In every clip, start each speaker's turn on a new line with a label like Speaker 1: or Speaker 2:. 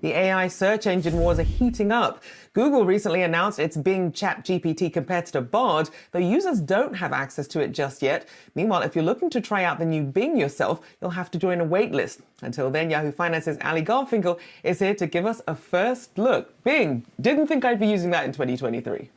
Speaker 1: The AI search engine wars are heating up. Google recently announced its Bing ChatGPT competitor Bard, though users don't have access to it just yet. Meanwhile, if you're looking to try out the new Bing yourself, you'll have to join a waitlist. Until then, Yahoo Finance's Ali Garfinkel is here to give us a first look. Bing, didn't think I'd be using that in 2023.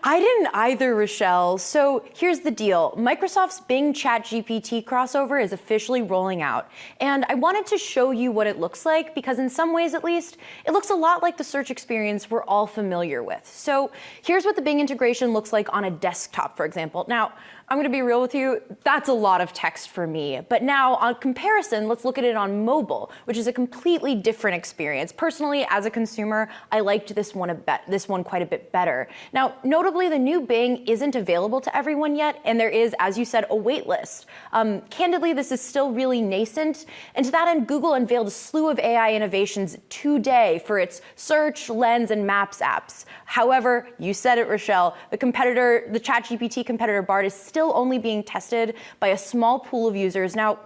Speaker 2: I didn't either, Rochelle. So here's the deal. Microsoft's Bing ChatGPT crossover is officially rolling out. And I wanted to show you what it looks like because in some ways, at least, it looks a lot like the search experience we're all familiar with. So here's what the Bing integration looks like on a desktop, for example. Now, I'm going to be real with you, that's a lot of text for me. But now, on comparison, let's look at it on mobile, which is a completely different experience. Personally, as a consumer, I liked this one quite a bit better. Now, notably, the new Bing isn't available to everyone yet, and there is, as you said, a wait list. Candidly, this is still really nascent, and to that end, Google unveiled a slew of AI innovations today for its Search, Lens, and Maps apps. However, you said it, Rochelle, the ChatGPT competitor Bard is still only being tested by a small pool of users. Now,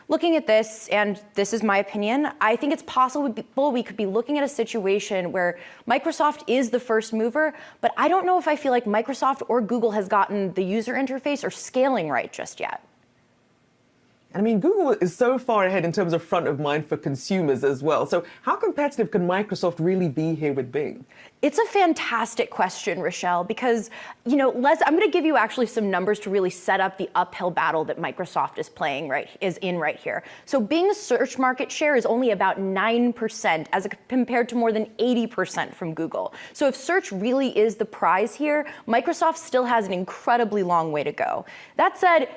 Speaker 2: looking at this, and this is my opinion, I think it's possible we could be looking at a situation where Microsoft is the first mover, but I don't know if I feel like Microsoft or Google has gotten the user interface or scaling right just yet.
Speaker 1: I mean, Google is so far ahead in terms of front of mind for consumers as well. So how competitive can Microsoft really be here with Bing?
Speaker 2: It's a fantastic question, Rochelle, because, I'm going to give you actually some numbers to really set up the uphill battle that Microsoft is in right here. So Bing's search market share is only about 9% compared to more than 80% from Google. So if search really is the prize here, Microsoft still has an incredibly long way to go. That said,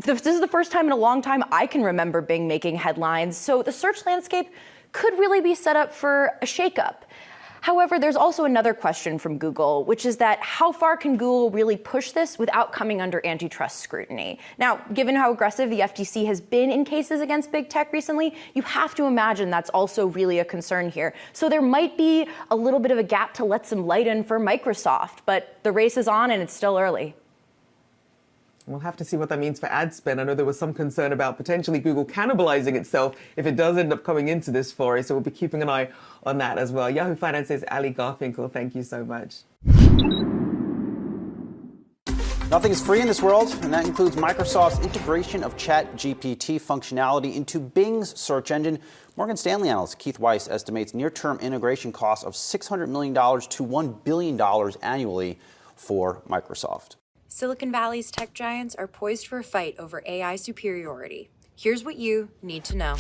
Speaker 2: this is the first time in a long time I can remember Bing making headlines, so the search landscape could really be set up for a shakeup. However, there's also another question from Google, which is that how far can Google really push this without coming under antitrust scrutiny? Now, given how aggressive the FTC has been in cases against big tech recently, you have to imagine that's also really a concern here. So there might be a little bit of a gap to let some light in for Microsoft, but the race is on and it's still early.
Speaker 1: We'll have to see what that means for ad spend. I know there was some concern about potentially Google cannibalizing itself if it does end up coming into this foray, so we'll be keeping an eye on that as well. Yahoo Finance's Ali Garfinkel, thank you so much.
Speaker 3: Nothing is free in this world, and that includes Microsoft's integration of ChatGPT functionality into Bing's search engine. Morgan Stanley analyst Keith Weiss estimates near-term integration costs of $600 million to $1 billion annually for Microsoft.
Speaker 4: Silicon Valley's tech giants are poised for a fight over AI superiority. Here's what you need to know.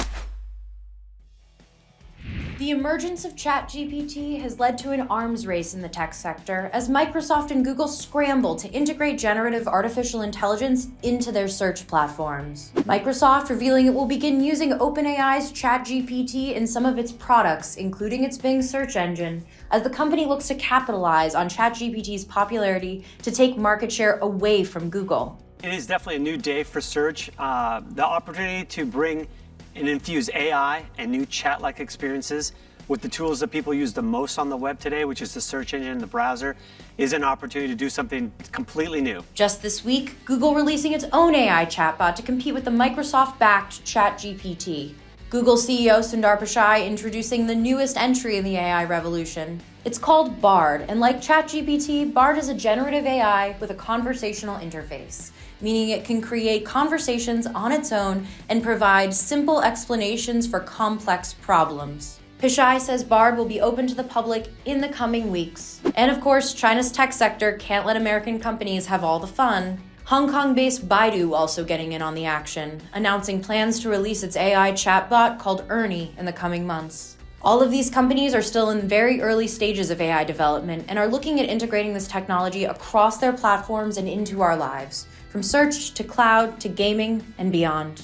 Speaker 4: The emergence of ChatGPT has led to an arms race in the tech sector as Microsoft and Google scramble to integrate generative artificial intelligence into their search platforms. Microsoft revealing it will begin using OpenAI's ChatGPT in some of its products, including its Bing search engine, as the company looks to capitalize on ChatGPT's popularity to take market share away from Google.
Speaker 5: It is definitely a new day for search. The opportunity to bring and infuse AI and new chat-like experiences with the tools that people use the most on the web today, which is the search engine and the browser, is an opportunity to do something completely new.
Speaker 4: Just this week, Google releasing its own AI chatbot to compete with the Microsoft-backed ChatGPT. Google CEO Sundar Pichai introducing the newest entry in the AI revolution. It's called Bard, and like ChatGPT, Bard is a generative AI with a conversational interface, meaning it can create conversations on its own and provide simple explanations for complex problems. Pichai says Bard will be open to the public in the coming weeks. And of course, China's tech sector can't let American companies have all the fun. Hong Kong-based Baidu also getting in on the action, announcing plans to release its AI chatbot called Ernie in the coming months. All of these companies are still in very early stages of AI development and are looking at integrating this technology across their platforms and into our lives, from search to cloud to gaming and beyond.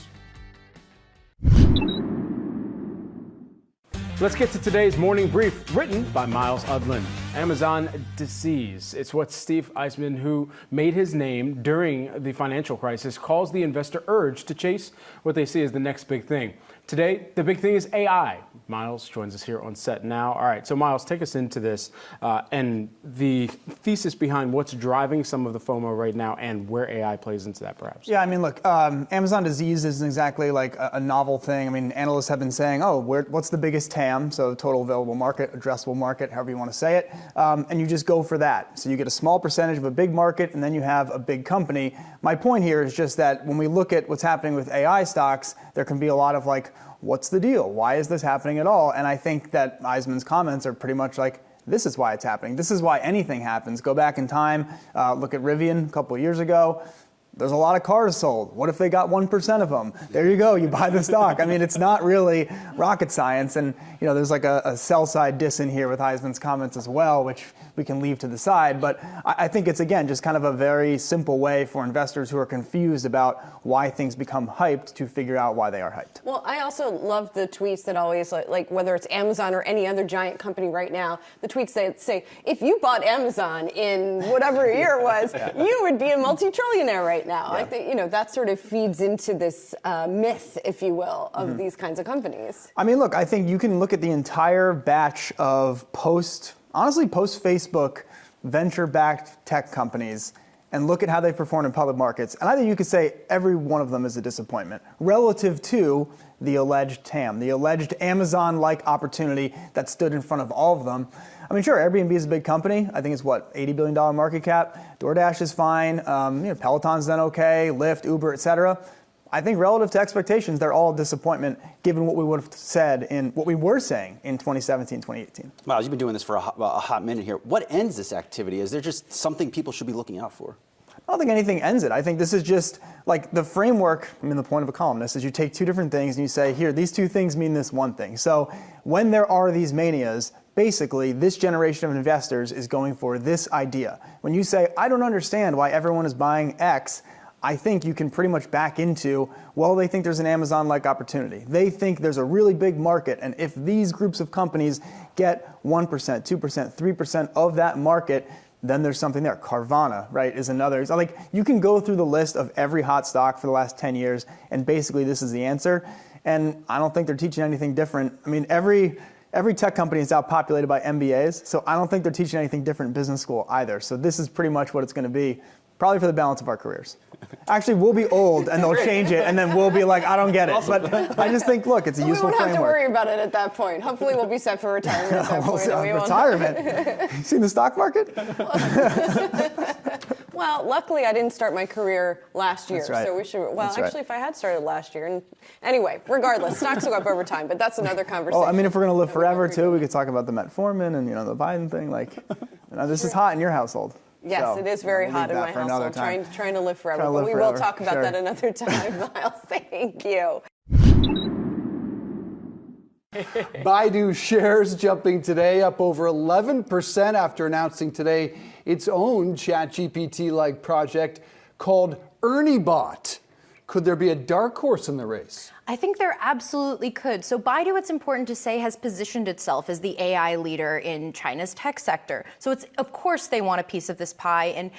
Speaker 6: Let's get to today's morning brief, written by Miles Udland. Amazon disease. It's what Steve Eisman, who made his name during the financial crisis, calls the investor urge to chase what they see as the next big thing. Today, the big thing is AI. Miles joins us here on set now. All right, so Miles, take us into this and the thesis behind what's driving some of the FOMO right now and where AI plays into that, perhaps.
Speaker 7: Yeah, I mean, look, Amazon disease isn't exactly like a novel thing. I mean, analysts have been saying, oh, what's the biggest TAM? So total available market, addressable market, however you want to say it. And you just go for that. So you get a small percentage of a big market, and then you have a big company. My point here is just that when we look at what's happening with AI stocks, there can be a lot of like, what's the deal? Why is this happening at all? And I think that Eisman's comments are pretty much like, this is why it's happening. This is why anything happens. Go back in time, look at Rivian a couple of years ago. There's a lot of cars sold. What if they got 1% of them? There you go, you buy the stock. I mean, it's not really rocket science. And there's like a sell side diss in here with Heisman's comments as well, which we can leave to the side. But I think it's, again, just kind of a very simple way for investors who are confused about why things become hyped to figure out why they are hyped.
Speaker 8: Well, I also love the tweets that always, like whether it's Amazon or any other giant company right now, the tweets that say, if you bought Amazon in whatever year it was, you would be a multi-trillionaire right now. Yeah. I think, that sort of feeds into this myth, if you will, of these kinds of companies. I
Speaker 7: mean, look, I think you can look at the entire batch of post-Facebook venture-backed tech companies and look at how they perform in public markets. And I think you could say every one of them is a disappointment relative to the alleged TAM, the alleged Amazon-like opportunity that stood in front of all of them. I mean, sure, Airbnb is a big company. I think it's, $80 billion market cap. DoorDash is fine. Peloton's done okay. Lyft, Uber, et cetera. I think relative to expectations, they're all a disappointment given what we would have said what we were saying in 2017, 2018.
Speaker 3: Miles, you've been doing this for a hot minute here. What ends this activity? Is there just something people should be looking out for?
Speaker 7: I don't think anything ends it. I think this is just like the framework. The point of a columnist is you take two different things and you say, here, these two things mean this one thing. So when there are these manias, basically this generation of investors is going for this idea. When you say, I don't understand why everyone is buying X, I think you can pretty much back into, well, they think there's an Amazon-like opportunity. They think there's a really big market, and if these groups of companies get 1%, 2%, 3% of that market, then there's something there. Carvana, right, is another. So like, you can go through the list of every hot stock for the last 10 years, and basically this is the answer. And I don't think they're teaching anything different. I mean, every tech company is outpopulated by MBAs, so I don't think they're teaching anything different in business school either. So this is pretty much what it's going to be, probably for the balance of our careers. Actually, we'll be old, and they'll change it, and then we'll be like, I don't get it. But I just think, look, it's a useful framework.
Speaker 8: We won't have to worry about it at that point. Hopefully, we'll be set for retirement at that point.
Speaker 7: Retirement? You seen the stock market?
Speaker 8: Well, luckily, I didn't start my career last year,
Speaker 7: right.
Speaker 8: So we should. Well,
Speaker 7: that's
Speaker 8: actually,
Speaker 7: right.
Speaker 8: If I had started last year, and anyway, regardless, stocks will go up over time, but that's another conversation.
Speaker 7: Well, I mean, if we're going to live forever too, we could talk about the Metformin and the Biden thing. Like, this is hot in your household.
Speaker 8: Yes, so, it is very hot in my household, trying to live forever. But we will talk about that another time, Miles. Thank you.
Speaker 9: Baidu shares jumping today, up over 11% after announcing today its own ChatGPT-like project called ErnieBot. Could there be a dark horse in the race?
Speaker 2: I think there absolutely could. So Baidu, it's important to say, has positioned itself as the AI leader in China's tech sector. So it's, of course, they want a piece of this pie. And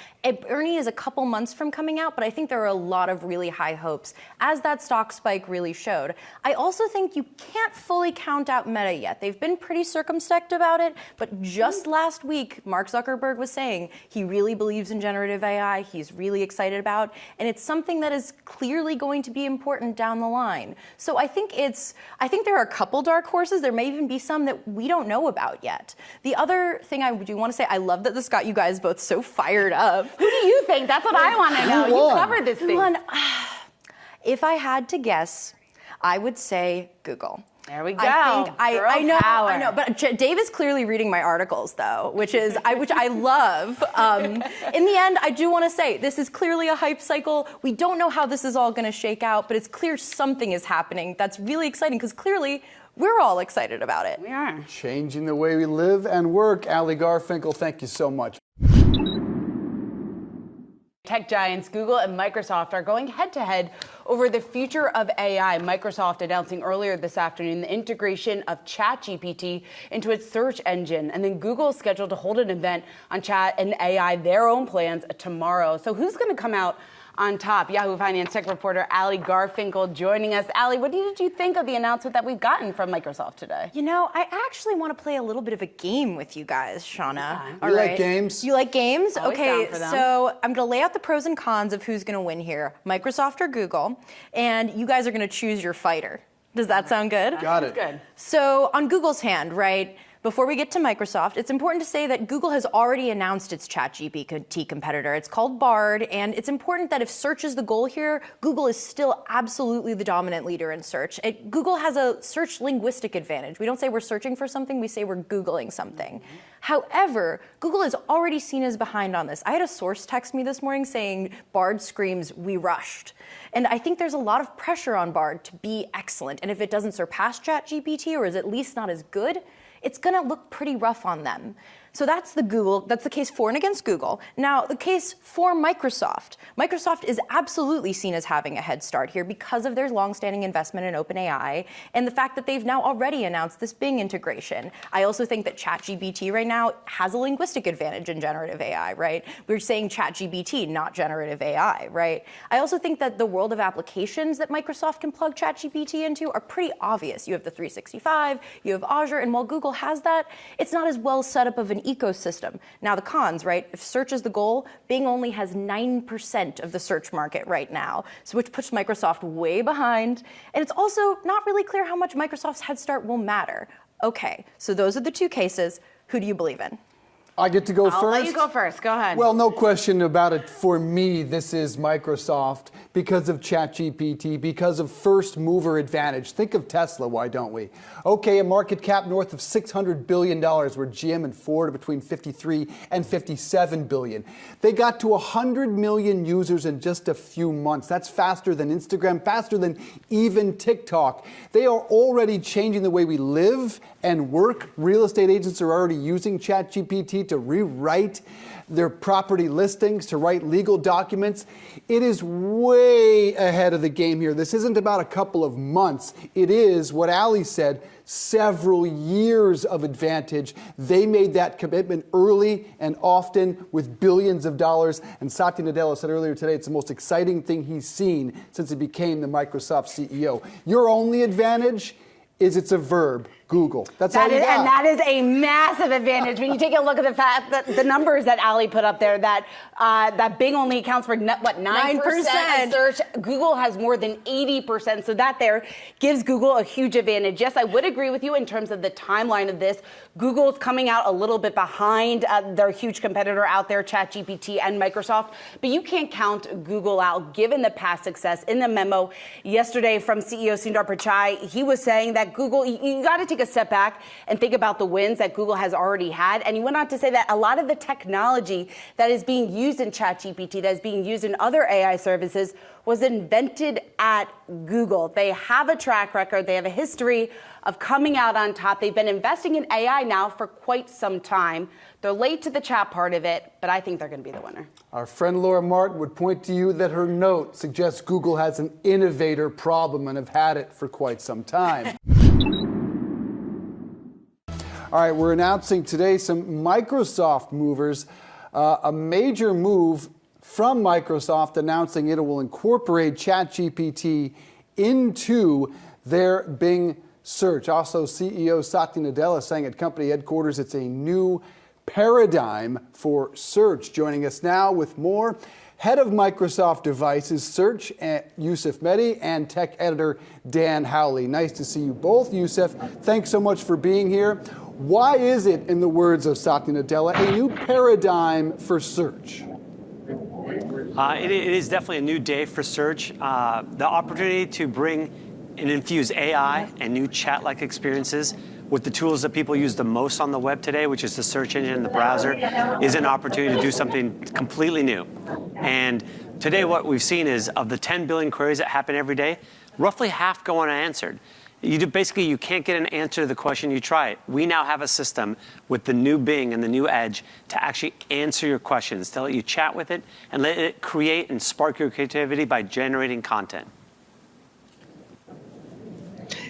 Speaker 2: Ernie is a couple months from coming out, but I think there are a lot of really high hopes, as that stock spike really showed. I also think you can't fully count out Meta yet. They've been pretty circumspect about it, but just last week, Mark Zuckerberg was saying he really believes in generative AI, he's really excited about, and it's something that is clearly going to be important down the line. So I think there are a couple dark horses. There may even be some that we don't know about yet. The other thing I do want to say, I love that this got you guys both so fired up.
Speaker 10: Who do you think? That's what I want to know. You covered this thing.
Speaker 2: If I had to guess, I would say Google.
Speaker 10: There we go.
Speaker 2: I know, but Dave is clearly reading my articles, though, which I love. In the end, I do want to say this is clearly a hype cycle. We don't know how this is all going to shake out, but it's clear something is happening that's really exciting because clearly we're all excited about it.
Speaker 10: We are.
Speaker 9: Changing the way we live and work. Ali Garfinkel, thank you so much.
Speaker 10: Tech giants Google and Microsoft are going head-to-head over the future of AI. Microsoft announcing earlier this afternoon the integration of ChatGPT into its search engine. And then Google is scheduled to hold an event on chat and AI, their own plans, tomorrow. So who's going to come out on top. Yahoo Finance tech reporter Ali Garfinkel joining us. Ali, what did you think of the announcement that we've gotten from Microsoft today?
Speaker 2: You know, I actually want to play a little bit of a game with you guys, Shauna.
Speaker 10: Okay.
Speaker 2: All
Speaker 9: You
Speaker 2: right.
Speaker 9: like games?
Speaker 2: You like games?
Speaker 10: Always
Speaker 2: Okay,
Speaker 10: down for them.
Speaker 2: so I'm going to lay out the pros and cons of who's going to win here, Microsoft or Google, and you guys are going to choose your fighter. Does that sound good?
Speaker 9: Got it.
Speaker 10: Good.
Speaker 2: So on Google's hand, right, before we get to Microsoft, it's important to say that Google has already announced its ChatGPT competitor. It's called Bard, and it's important that if search is the goal here, Google is still absolutely the dominant leader in search. Google has a search linguistic advantage. We don't say we're searching for something, we say we're Googling something. However, Google is already seen as behind on this. I had a source text me this morning saying Bard screams, "We rushed." And I think there's a lot of pressure on Bard to be excellent. And if it doesn't surpass ChatGPT or is at least not as good, it's going to look pretty rough on them. So that's the case for and against Google. Now, the case for Microsoft. Microsoft is absolutely seen as having a head start here because of their longstanding investment in OpenAI and the fact that they've now already announced this Bing integration. I also think that ChatGPT right now has a linguistic advantage in generative AI, right? We're saying ChatGPT, not generative AI, right? I also think that the world of applications that Microsoft can plug ChatGPT into are pretty obvious. You have the 365, you have Azure, and while Google has that, it's not as well set up of an ecosystem. Now the cons, right? If search is the goal, Bing only has 9% of the search market right now, so which puts Microsoft way behind. And it's also not really clear how much Microsoft's head start will matter. Okay, so those are the two cases. Who do you believe in?
Speaker 9: I get to go first?
Speaker 10: I'll let you go first. Go ahead.
Speaker 9: Well, no question about it. For me, this is Microsoft because of ChatGPT, because of first mover advantage. Think of Tesla, why don't we? Okay, a market cap north of $600 billion, where GM and Ford are between 53 and 57 billion. They got to 100 million users in just a few months. That's faster than Instagram, faster than even TikTok. They are already changing the way we live and work. Real estate agents are already using ChatGPT to rewrite their property listings, to write legal documents. It is way ahead of the game here. This isn't about a couple of months. It is, what Ali said, several years of advantage. They made that commitment early and often with billions of dollars. And Satya Nadella said earlier today it's the most exciting thing he's seen since he became the Microsoft CEO. Your only advantage is it's a verb. Google. That's all you got.
Speaker 10: And that is a massive advantage when you take a look at the fact that the numbers that Ali put up there, that Bing only accounts for 9% of search. Google has more than 80%. So that there gives Google a huge advantage. Yes, I would agree with you in terms of the timeline of this. Google's coming out a little bit behind their huge competitor out there, ChatGPT and Microsoft. But you can't count Google out given the past success. In the memo yesterday from CEO Sundar Pichai, he was saying that Google, you got to take a step back and think about the wins that Google has already had. And he went on to say that a lot of the technology that is being used in ChatGPT, that is being used in other AI services, was invented at Google. They have a track record. They have a history of coming out on top. They've been investing in AI now for quite some time. They're late to the chat part of it, but I think they're going to be the winner.
Speaker 9: Our friend Laura Martin would point to you that her note suggests Google has an innovator problem and have had it for quite some time. All right, we're announcing today some Microsoft movers, a major move from Microsoft announcing it will incorporate ChatGPT into their Bing search. Also, CEO Satya Nadella saying at company headquarters it's a new paradigm for search. Joining us now with more, head of Microsoft Devices Search, Yusuf Mehdi, and tech editor Dan Howley. Nice to see you both. Yusuf, thanks so much for being here. Why is it, in the words of Satya Nadella, a new paradigm for search?
Speaker 5: It is definitely a new day for search. The opportunity to bring and infuse AI and new chat-like experiences with the tools that people use the most on the web today, which is the search engine and the browser, is an opportunity to do something completely new. And today what we've seen is of the 10 billion queries that happen every day, roughly half go unanswered. Basically, you can't get an answer to the question, you try it. We now have a system with the new Bing and the new Edge to actually answer your questions, to let you chat with it and let it create and spark your creativity by generating content.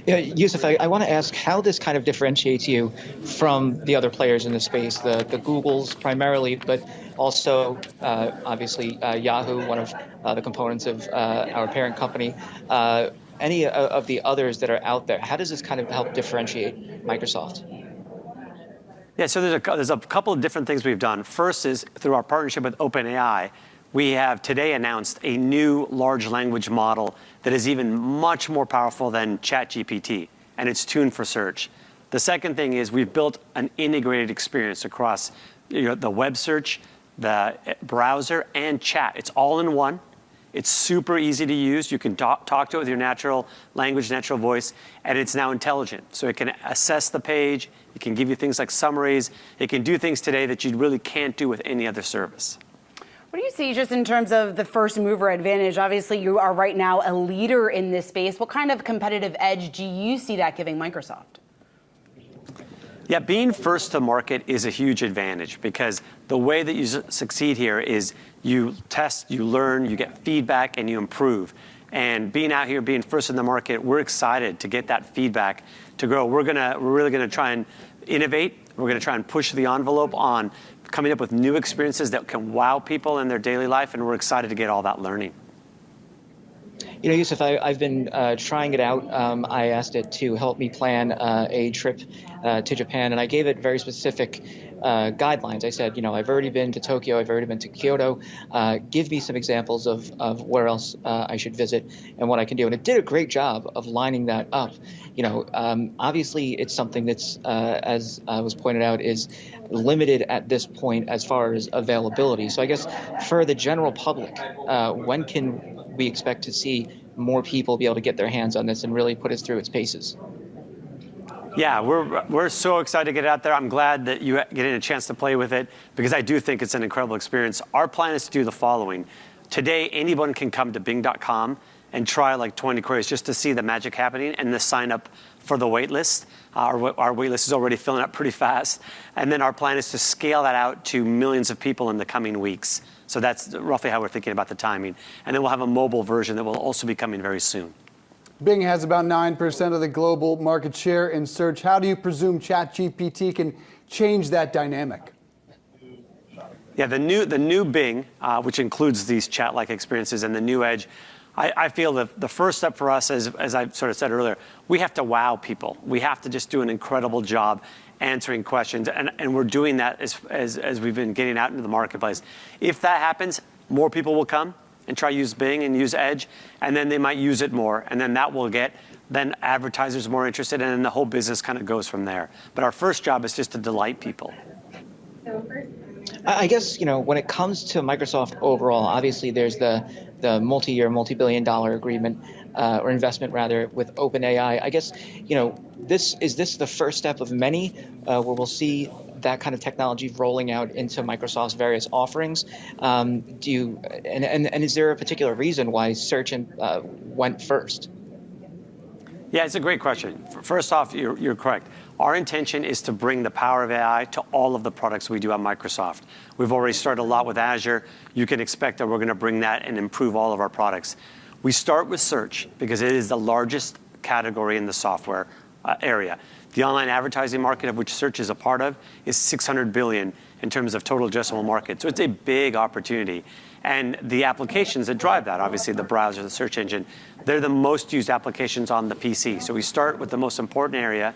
Speaker 11: Yeah, Yusuf, I want to ask how this kind of differentiates you from the other players in the space, the Googles primarily, but also obviously Yahoo, one of the components of our parent company. Any of the others that are out there, how does this kind of help differentiate Microsoft?
Speaker 5: Yeah, so there's a couple of different things we've done. First is through our partnership with OpenAI, we have today announced a new large language model that is even much more powerful than ChatGPT, and it's tuned for search. The second thing is we've built an integrated experience across the web search, the browser, and chat. It's all in one. It's super easy to use. You can talk to it with your natural language, natural voice, and it's now intelligent. So it can assess the page. It can give you things like summaries. It can do things today that you really can't do with any other service.
Speaker 10: What do you see just in terms of the first mover advantage? Obviously, you are right now a leader in this space. What kind of competitive edge do you see that giving Microsoft?
Speaker 5: Yeah, being first to market is a huge advantage because the way that you succeed here is you test, you learn, you get feedback, and you improve. And being out here, being first in the market, we're excited to get that feedback to grow. We're really gonna try and innovate. We're gonna try and push the envelope on coming up with new experiences that can wow people in their daily life, and we're excited to get all that learning.
Speaker 11: You know, Yusuf, I've been trying it out. I asked it to help me plan a trip to Japan, and I gave it very specific guidelines. I said, I've already been to Tokyo, I've already been to Kyoto. Give me some examples of where else I should visit and what I can do. And it did a great job of lining that up. Obviously, it's something that's, as was pointed out, is limited at this point as far as availability. So I guess for the general public, when can we expect to see more people be able to get their hands on this and really put us through its paces?
Speaker 5: Yeah, we're so excited to get it out there. I'm glad that you getting a chance to play with it because I do think it's an incredible experience. Our plan is to do the following. Today, anyone can come to Bing.com and try like 20 queries just to see the magic happening and to sign up for the wait list. Our wait list is already filling up pretty fast. And then our plan is to scale that out to millions of people in the coming weeks. So that's roughly how we're thinking about the timing. And then we'll have a mobile version that will also be coming very soon.
Speaker 9: Bing has about 9% of the global market share in search. How do you presume ChatGPT can change that dynamic?
Speaker 5: Yeah, the new Bing, which includes these chat-like experiences and the new Edge, I feel that the first step for us, as I sort of said earlier, we have to wow people. We have to just do an incredible job answering questions, and we're doing that as we've been getting out into the marketplace. If that happens, more people will come and try to use Bing and use Edge, and then they might use it more, and then that will get then advertisers more interested, and then the whole business kind of goes from there. But our first job is just to delight people.
Speaker 11: I guess, when it comes to Microsoft overall, obviously there's the multi-year, multi-billion-dollar agreement or investment rather with OpenAI. I guess, is this the first step of many where we'll see that kind of technology rolling out into Microsoft's various offerings? And is there a particular reason why search went first?
Speaker 5: Yeah, it's a great question. First off, you're correct. Our intention is to bring the power of AI to all of the products we do at Microsoft. We've already started a lot with Azure. You can expect that we're going to bring that and improve all of our products. We start with search because it is the largest category in the software area. The online advertising market, of which search is a part of, is $600 billion in terms of total addressable market. So it's a big opportunity. And the applications that drive that, obviously the browser, the search engine, they're the most used applications on the PC. So we start with the most important area.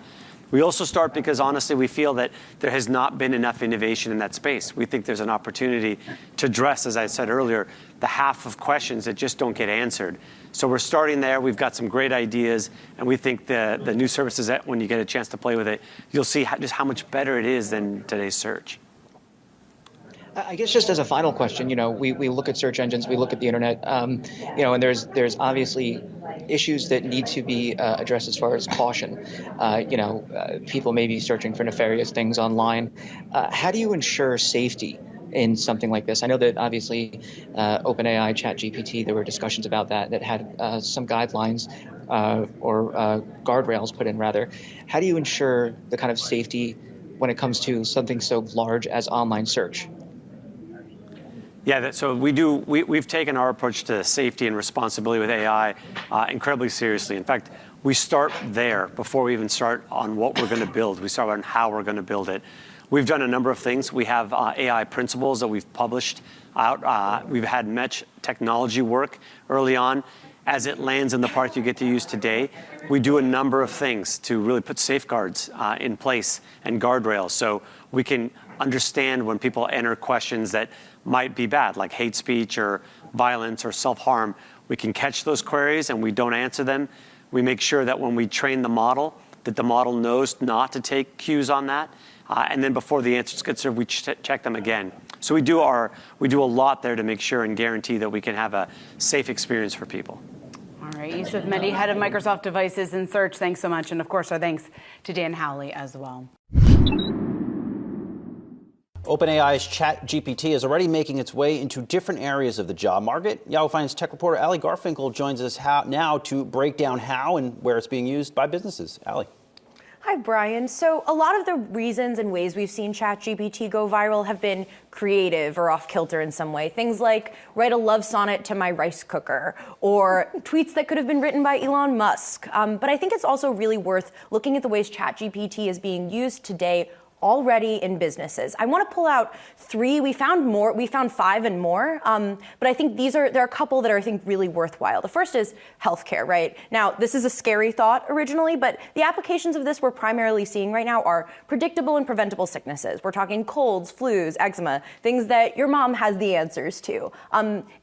Speaker 5: We also start because, honestly, we feel that there has not been enough innovation in that space. We think there's an opportunity to address, as I said earlier, the half of questions that just don't get answered. So we're starting there. We've got some great ideas, and we think the new services, that when you get a chance to play with it, you'll see just how much better it is than today's search.
Speaker 11: I guess just as a final question, we look at search engines, we look at the internet, and there's obviously issues that need to be addressed as far as caution. People may be searching for nefarious things online. How do you ensure safety in something like this? I know that obviously OpenAI, ChatGPT, there were discussions about that had some guidelines or guardrails put in rather. How do you ensure the kind of safety when it comes to something so large as online search?
Speaker 5: Yeah, so we've taken our approach to safety and responsibility with AI incredibly seriously. In fact, we start there before we even start on what we're going to build. We start on how we're going to build it. We've done a number of things. We have AI principles that we've published out. We've had mesh technology work early on. As it lands in the product you get to use today, we do a number of things to really put safeguards in place and guardrails so we can understand when people enter questions that might be bad, like hate speech or violence or self-harm. We can catch those queries and we don't answer them. We make sure that when we train the model, that the model knows not to take cues on that. And then before the answers get served, we check them again. So we do a lot there to make sure and guarantee that we can have a safe experience for people.
Speaker 10: All right, Yusuf Mehdi, head of Microsoft Devices and Search, thanks so much. And of course, our thanks to Dan Howley as well.
Speaker 3: OpenAI's ChatGPT is already making its way into different areas of the job market. Yahoo Finance tech reporter Ali Garfinkel joins us now to break down how and where it's being used by businesses. Ali.
Speaker 2: Hi, Brian. So a lot of the reasons and ways we've seen ChatGPT go viral have been creative or off-kilter in some way. Things like write a love sonnet to my rice cooker or tweets that could have been written by Elon Musk. But I think it's also really worth looking at the ways ChatGPT is being used today already in businesses. I want to pull out 3. We found 5 and more, but I think there are a couple that are, I think, really worthwhile. The first is healthcare, right? Now, this is a scary thought originally, but the applications of this we're primarily seeing right now are predictable and preventable sicknesses. We're talking colds, flus, eczema, things that your mom has the answers to.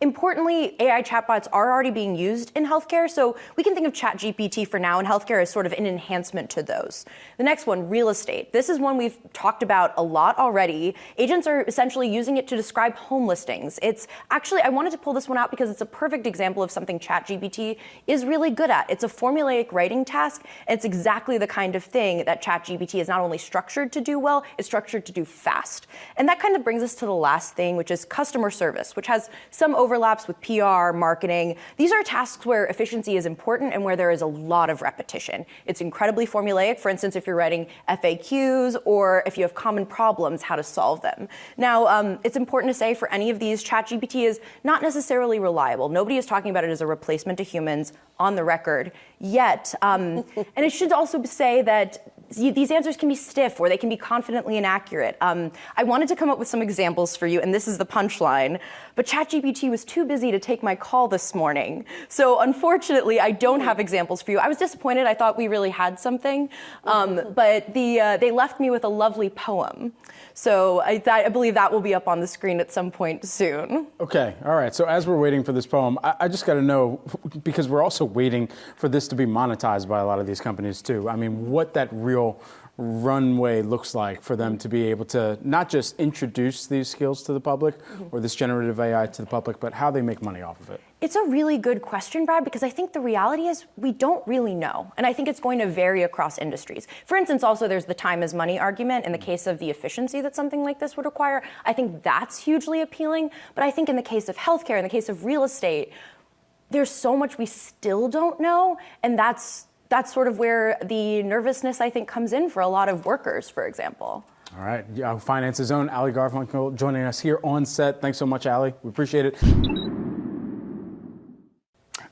Speaker 2: Importantly, AI chatbots are already being used in healthcare, so we can think of ChatGPT for now in healthcare as sort of an enhancement to those. The next one, real estate. This is one we've talked about a lot already. Agents are essentially using it to describe home listings. It's actually, I wanted to pull this one out because it's a perfect example of something ChatGPT is really good at. It's a formulaic writing task, and it's exactly the kind of thing that ChatGPT is not only structured to do well, it's structured to do fast. And that kind of brings us to the last thing, which is customer service, which has some overlaps with PR, marketing. These are tasks where efficiency is important and where there is a lot of repetition. It's incredibly formulaic. For instance, if you're writing FAQs or if you have common problems, how to solve them. Now, it's important to say for any of these, ChatGPT is not necessarily reliable. Nobody is talking about it as a replacement to humans on the record yet. And it should also say that these answers can be stiff or they can be confidently inaccurate. I wanted to come up with some examples for you, and this is the punchline. But ChatGPT was too busy to take my call this morning. So unfortunately, I don't have examples for you. I was disappointed. I thought we really had something. But they left me with a lovely poem. So I believe that will be up on the screen at some point soon.
Speaker 6: Okay, all right. So as we're waiting for this poem, I just got to know, because we're also waiting for this to be monetized by a lot of these companies too. I mean, what that real runway looks like for them to be able to not just introduce these skills to the public or this generative AI to the public, but how they make money off of it.
Speaker 2: It's a really good question, Brad, because I think the reality is we don't really know. And I think it's going to vary across industries. For instance, also there's the time is money argument in the case of the efficiency that something like this would require. I think that's hugely appealing. But I think in the case of healthcare, in the case of real estate, there's so much we still don't know. And that's sort of where the nervousness, I think, comes in for a lot of workers, for example.
Speaker 6: All right. Yahoo Finance's own Ali Garfinkel joining us here on set. Thanks so much, Ali. We appreciate it.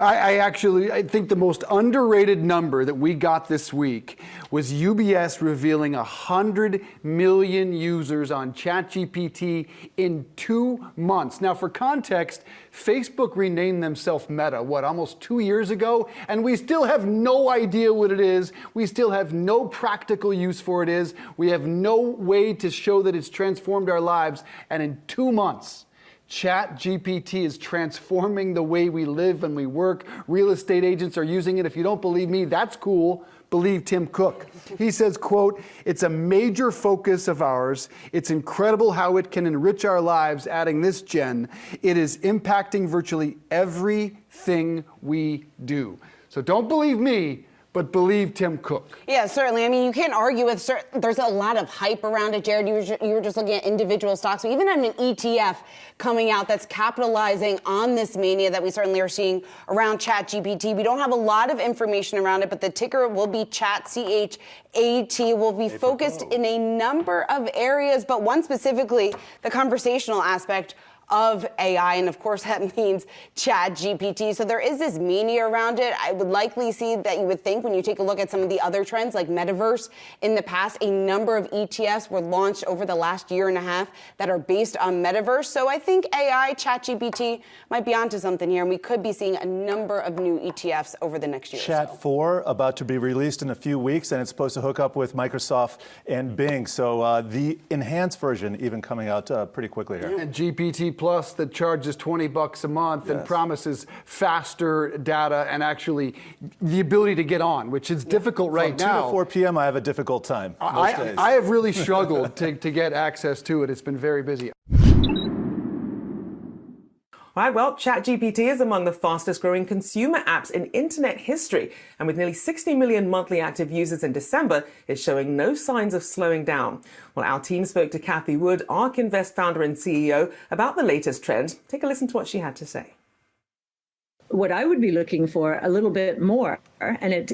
Speaker 9: I think the most underrated number that we got this week was UBS revealing 100 million users on ChatGPT in 2 months. Now, for context, Facebook renamed themselves Meta, almost 2 years ago? And we still have no idea what it is. We still have no practical use for it is. We have no way to show that it's transformed our lives. And in 2 months, ChatGPT is transforming the way we live and we work. Real estate agents are using it. If you don't believe me, that's cool. Believe Tim Cook. He says, quote, "It's a major focus of ours. It's incredible how it can enrich our lives," adding this, Jen, "it is impacting virtually everything we do." So don't believe me, but believe Tim Cook.
Speaker 8: Yeah, certainly. I mean, you can't argue with there's a lot of hype around it, Jared. You were just looking at individual stocks. We even had an ETF coming out that's capitalizing on this mania that we certainly are seeing around ChatGPT. We don't have a lot of information around it, but the ticker will be CHAT, CHAT, will be focused in a number of areas, but one specifically, the conversational aspect of AI, and of course that means Chat GPT. So there is this mania around it. I would likely see that you would think when you take a look at some of the other trends like metaverse. In the past, a number of ETFs were launched over the last year and a half that are based on metaverse. So I think AI, Chat GPT might be onto something here, and we could be seeing a number of new ETFs over the next year.
Speaker 12: Chat 4 about to be released in a few weeks, and it's supposed to hook up with Microsoft and Bing. So the enhanced version even coming out pretty quickly here.
Speaker 9: And GPT Plus that charges $20 a month and promises faster data and actually the ability to get on, which is difficult right now.
Speaker 12: 2 to 4 p.m. I have a difficult time most days.
Speaker 9: I have really struggled to get access to it. It's been very busy.
Speaker 1: All right, well, ChatGPT is among the fastest growing consumer apps in internet history. And with nearly 60 million monthly active users in December, it's showing no signs of slowing down. Well, our team spoke to Kathy Wood, ARK Invest founder and CEO, about the latest trend. Take a listen to what she had to say.
Speaker 13: What I would be looking for a little bit more, and it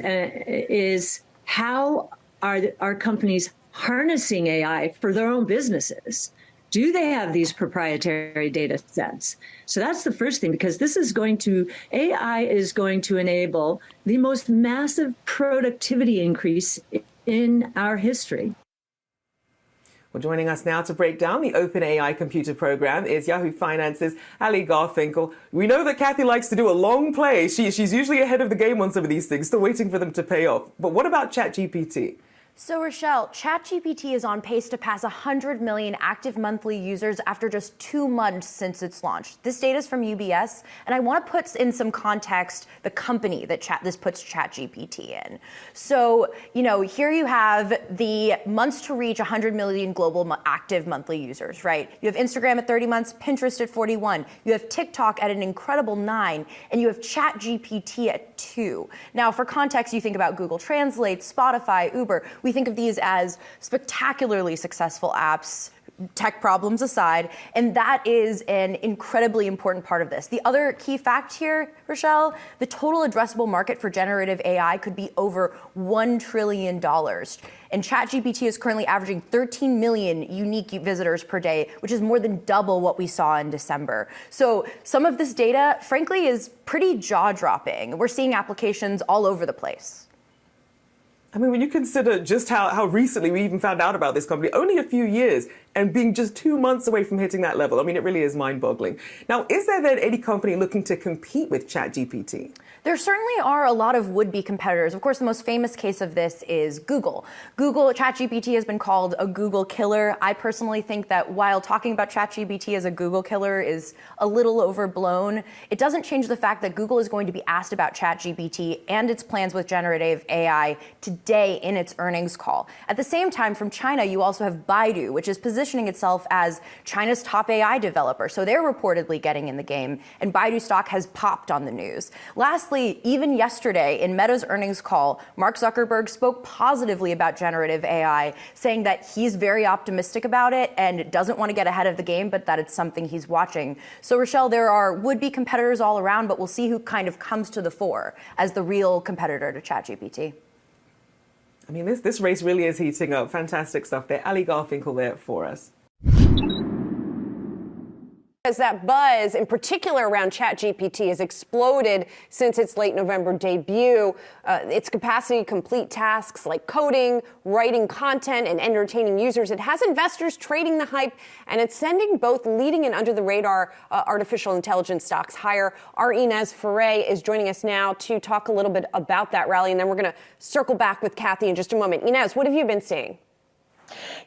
Speaker 13: is how are companies harnessing AI for their own businesses? Do they have these proprietary data sets? So that's the first thing, because AI is going to enable the most massive productivity increase in our history.
Speaker 1: Well, joining us now to break down the Open AI computer program is Yahoo Finance's Ali Garfinkel. We know that Kathy likes to do a long play. She's usually ahead of the game on some of these things, still waiting for them to pay off. But what about ChatGPT?
Speaker 2: So, Rochelle, ChatGPT is on pace to pass 100 million active monthly users after just 2 months since its launch. This data is from UBS, and I want to put in some context the company that this puts ChatGPT in. So, here you have the months to reach 100 million global active monthly users, right? You have Instagram at 30 months, Pinterest at 41, you have TikTok at an incredible 9, and you have ChatGPT at 2. Now, for context, you think about Google Translate, Spotify, Uber. We think of these as spectacularly successful apps, tech problems aside, and that is an incredibly important part of this. The other key fact here, Rochelle, the total addressable market for generative AI could be over $1 trillion. And ChatGPT is currently averaging 13 million unique visitors per day, which is more than double what we saw in December. So some of this data, frankly, is pretty jaw-dropping. We're seeing applications all over the place.
Speaker 1: I mean, when you consider just how recently we even found out about this company, only a few years, and being just 2 months away from hitting that level, I mean, it really is mind-boggling. Now, is there then any company looking to compete with ChatGPT?
Speaker 2: There certainly are a lot of would-be competitors. Of course, the most famous case of this is Google. ChatGPT has been called a Google killer. I personally think that while talking about ChatGPT as a Google killer is a little overblown, it doesn't change the fact that Google is going to be asked about ChatGPT and its plans with generative AI today in its earnings call. At the same time, from China, you also have Baidu, which is positioning itself as China's top AI developer. So they're reportedly getting in the game, and Baidu stock has popped on the news. Lastly, even yesterday in Meta's earnings call, Mark Zuckerberg spoke positively about generative AI, saying that he's very optimistic about it and doesn't want to get ahead of the game, but that it's something he's watching. So, Rochelle, there are would-be competitors all around, but we'll see who kind of comes to the fore as the real competitor to ChatGPT.
Speaker 1: I mean, this race really is heating up. Fantastic stuff there. Ali Garfinkel there for us.
Speaker 8: As that buzz, in particular around ChatGPT, has exploded since its late November debut. Its capacity to complete tasks like coding, writing content, and entertaining users. It has investors trading the hype, and it's sending both leading and under-the-radar artificial intelligence stocks higher. Our Inez Ferre is joining us now to talk a little bit about that rally, and then we're going to circle back with Kathy in just a moment. Inez, what have you been seeing?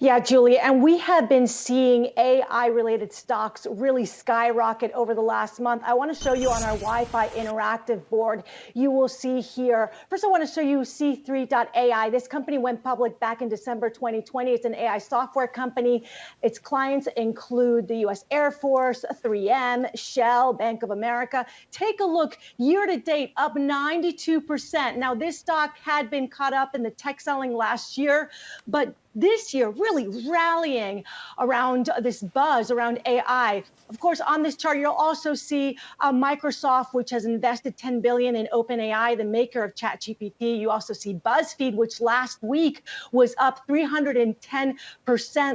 Speaker 14: Yeah, Julia, and we have been seeing AI-related stocks really skyrocket over the last month. I want to show you on our Wi-Fi interactive board. You will see here. First, I want to show you C3.ai. This company went public back in December 2020. It's an AI software company. Its clients include the U.S. Air Force, 3M, Shell, Bank of America. Take a look. Year to date, up 92%. Now, this stock had been caught up in the tech selling last year, but this year, really really rallying around this buzz around AI. Of course, on this chart, you'll also see Microsoft, which has invested $10 billion in OpenAI, the maker of ChatGPT. You also see BuzzFeed, which last week was up 310%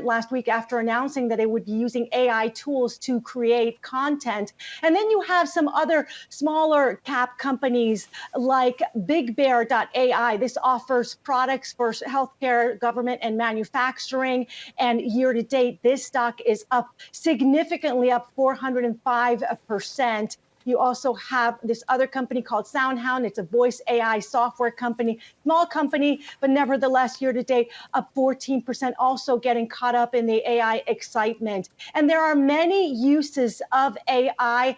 Speaker 14: last week after announcing that it would be using AI tools to create content. And then you have some other smaller cap companies like BigBear.ai. This offers products for healthcare, government, and manufacturing. And year to date, this stock is up significantly, up 405%. You also have this other company called SoundHound. It's a voice AI software company, small company, but nevertheless, year to date, up 14%, also getting caught up in the AI excitement. And there are many uses of AI.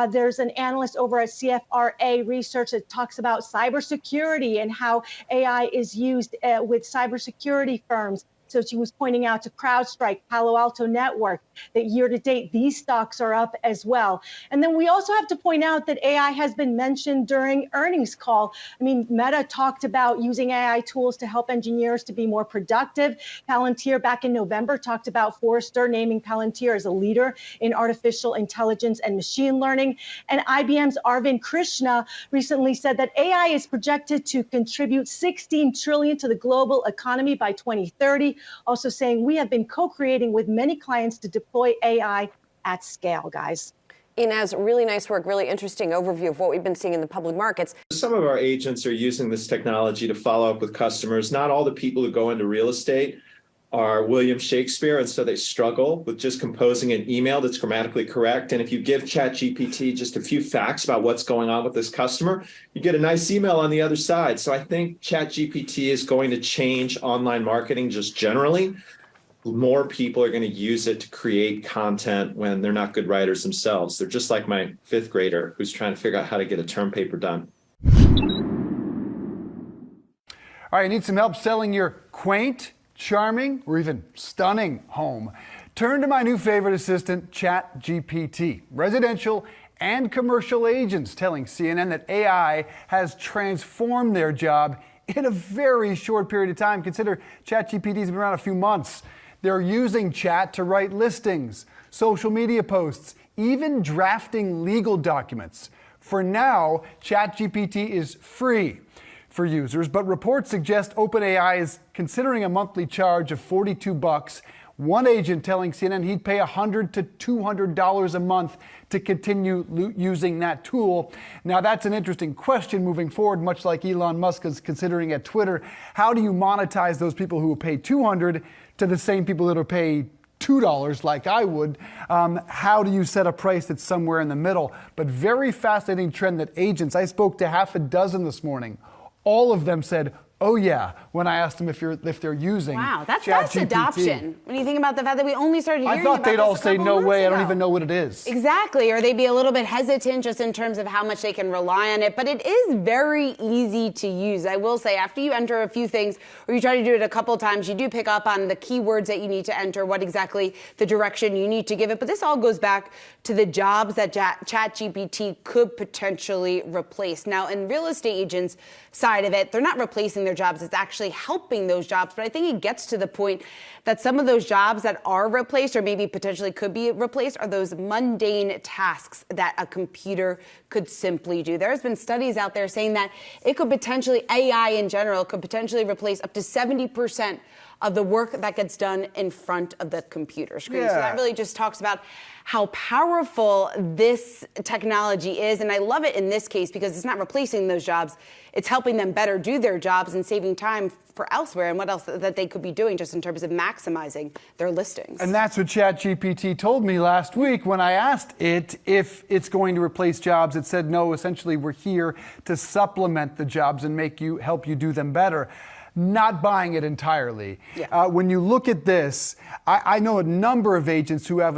Speaker 14: There's an analyst over at CFRA Research that talks about cybersecurity and how AI is used with cybersecurity firms. So she was pointing out to CrowdStrike, Palo Alto Network, that year to date, these stocks are up as well. And then we also have to point out that AI has been mentioned during earnings call. I mean, Meta talked about using AI tools to help engineers to be more productive. Palantir back in November talked about Forrester naming Palantir as a leader in artificial intelligence and machine learning. And IBM's Arvind Krishna recently said that AI is projected to contribute $16 trillion to the global economy by 2030. Also saying we have been co-creating with many clients to deploy AI at scale, guys.
Speaker 8: Inez, really nice work, really interesting overview of what we've been seeing in the public markets.
Speaker 15: Some of our agents are using this technology to follow up with customers. Not all the people who go into real estate are William Shakespeare, and so they struggle with just composing an email that's grammatically correct. And if you give ChatGPT just a few facts about what's going on with this customer, you get a nice email on the other side. So I think ChatGPT is going to change online marketing just generally. More people are going to use it to create content when they're not good writers themselves. They're just like my fifth grader who's trying to figure out how to get a term paper done.
Speaker 9: All right, you need some help selling your quaint, charming, or even stunning home? Turn to my new favorite assistant, ChatGPT. Residential and commercial agents telling CNN that AI has transformed their job in a very short period of time. Consider ChatGPT's been around a few months. They're using Chat to write listings, social media posts, even drafting legal documents. For now, ChatGPT is free for users, but reports suggest OpenAI is considering a monthly charge of $42. One agent telling CNN he'd pay $100 to $200 a month to continue using that tool. Now, that's an interesting question moving forward, much like Elon Musk is considering at Twitter. How do you monetize those people who will pay $200 to the same people that will pay $2 like I would? How do you set a price that's somewhere in the middle? But very fascinating trend that agents, I spoke to half a dozen this morning, all of them said, oh yeah, when I asked them if they're using
Speaker 10: Wow, that's fast adoption. When you think about the fact that we only started hearing about this
Speaker 9: I thought they'd all
Speaker 10: a
Speaker 9: say,
Speaker 10: couple
Speaker 9: no
Speaker 10: months
Speaker 9: way,
Speaker 10: ago.
Speaker 9: I don't even know what it is.
Speaker 10: Exactly, or they'd be a little bit hesitant just in terms of how much they can rely on it, but it is very easy to use. I will say, after you enter a few things, or you try to do it a couple times, you do pick up on the keywords that you need to enter, what exactly the direction you need to give it, but this all goes back to the jobs that ChatGPT could potentially replace. Now, in real estate agents' side of it, they're not replacing their jobs, it's actually helping those jobs. But I think it gets to the point that some of those jobs that are replaced or maybe potentially could be replaced are those mundane tasks that a computer could simply do. There's been studies out there saying that it could potentially, AI in general, could potentially replace up to 70% of the work that gets done in front of the computer screen. So that really just talks about how powerful this technology is. And I love it in this case because it's not replacing those jobs. It's helping them better do their jobs and saving time for elsewhere and what else that they could be doing just in terms of maximizing their listings.
Speaker 9: And that's what ChatGPT told me last week when I asked it if it's going to replace jobs. It said, no, essentially we're here to supplement the jobs and help you do them better. Not buying it entirely. When you look at this, I know a number of agents who have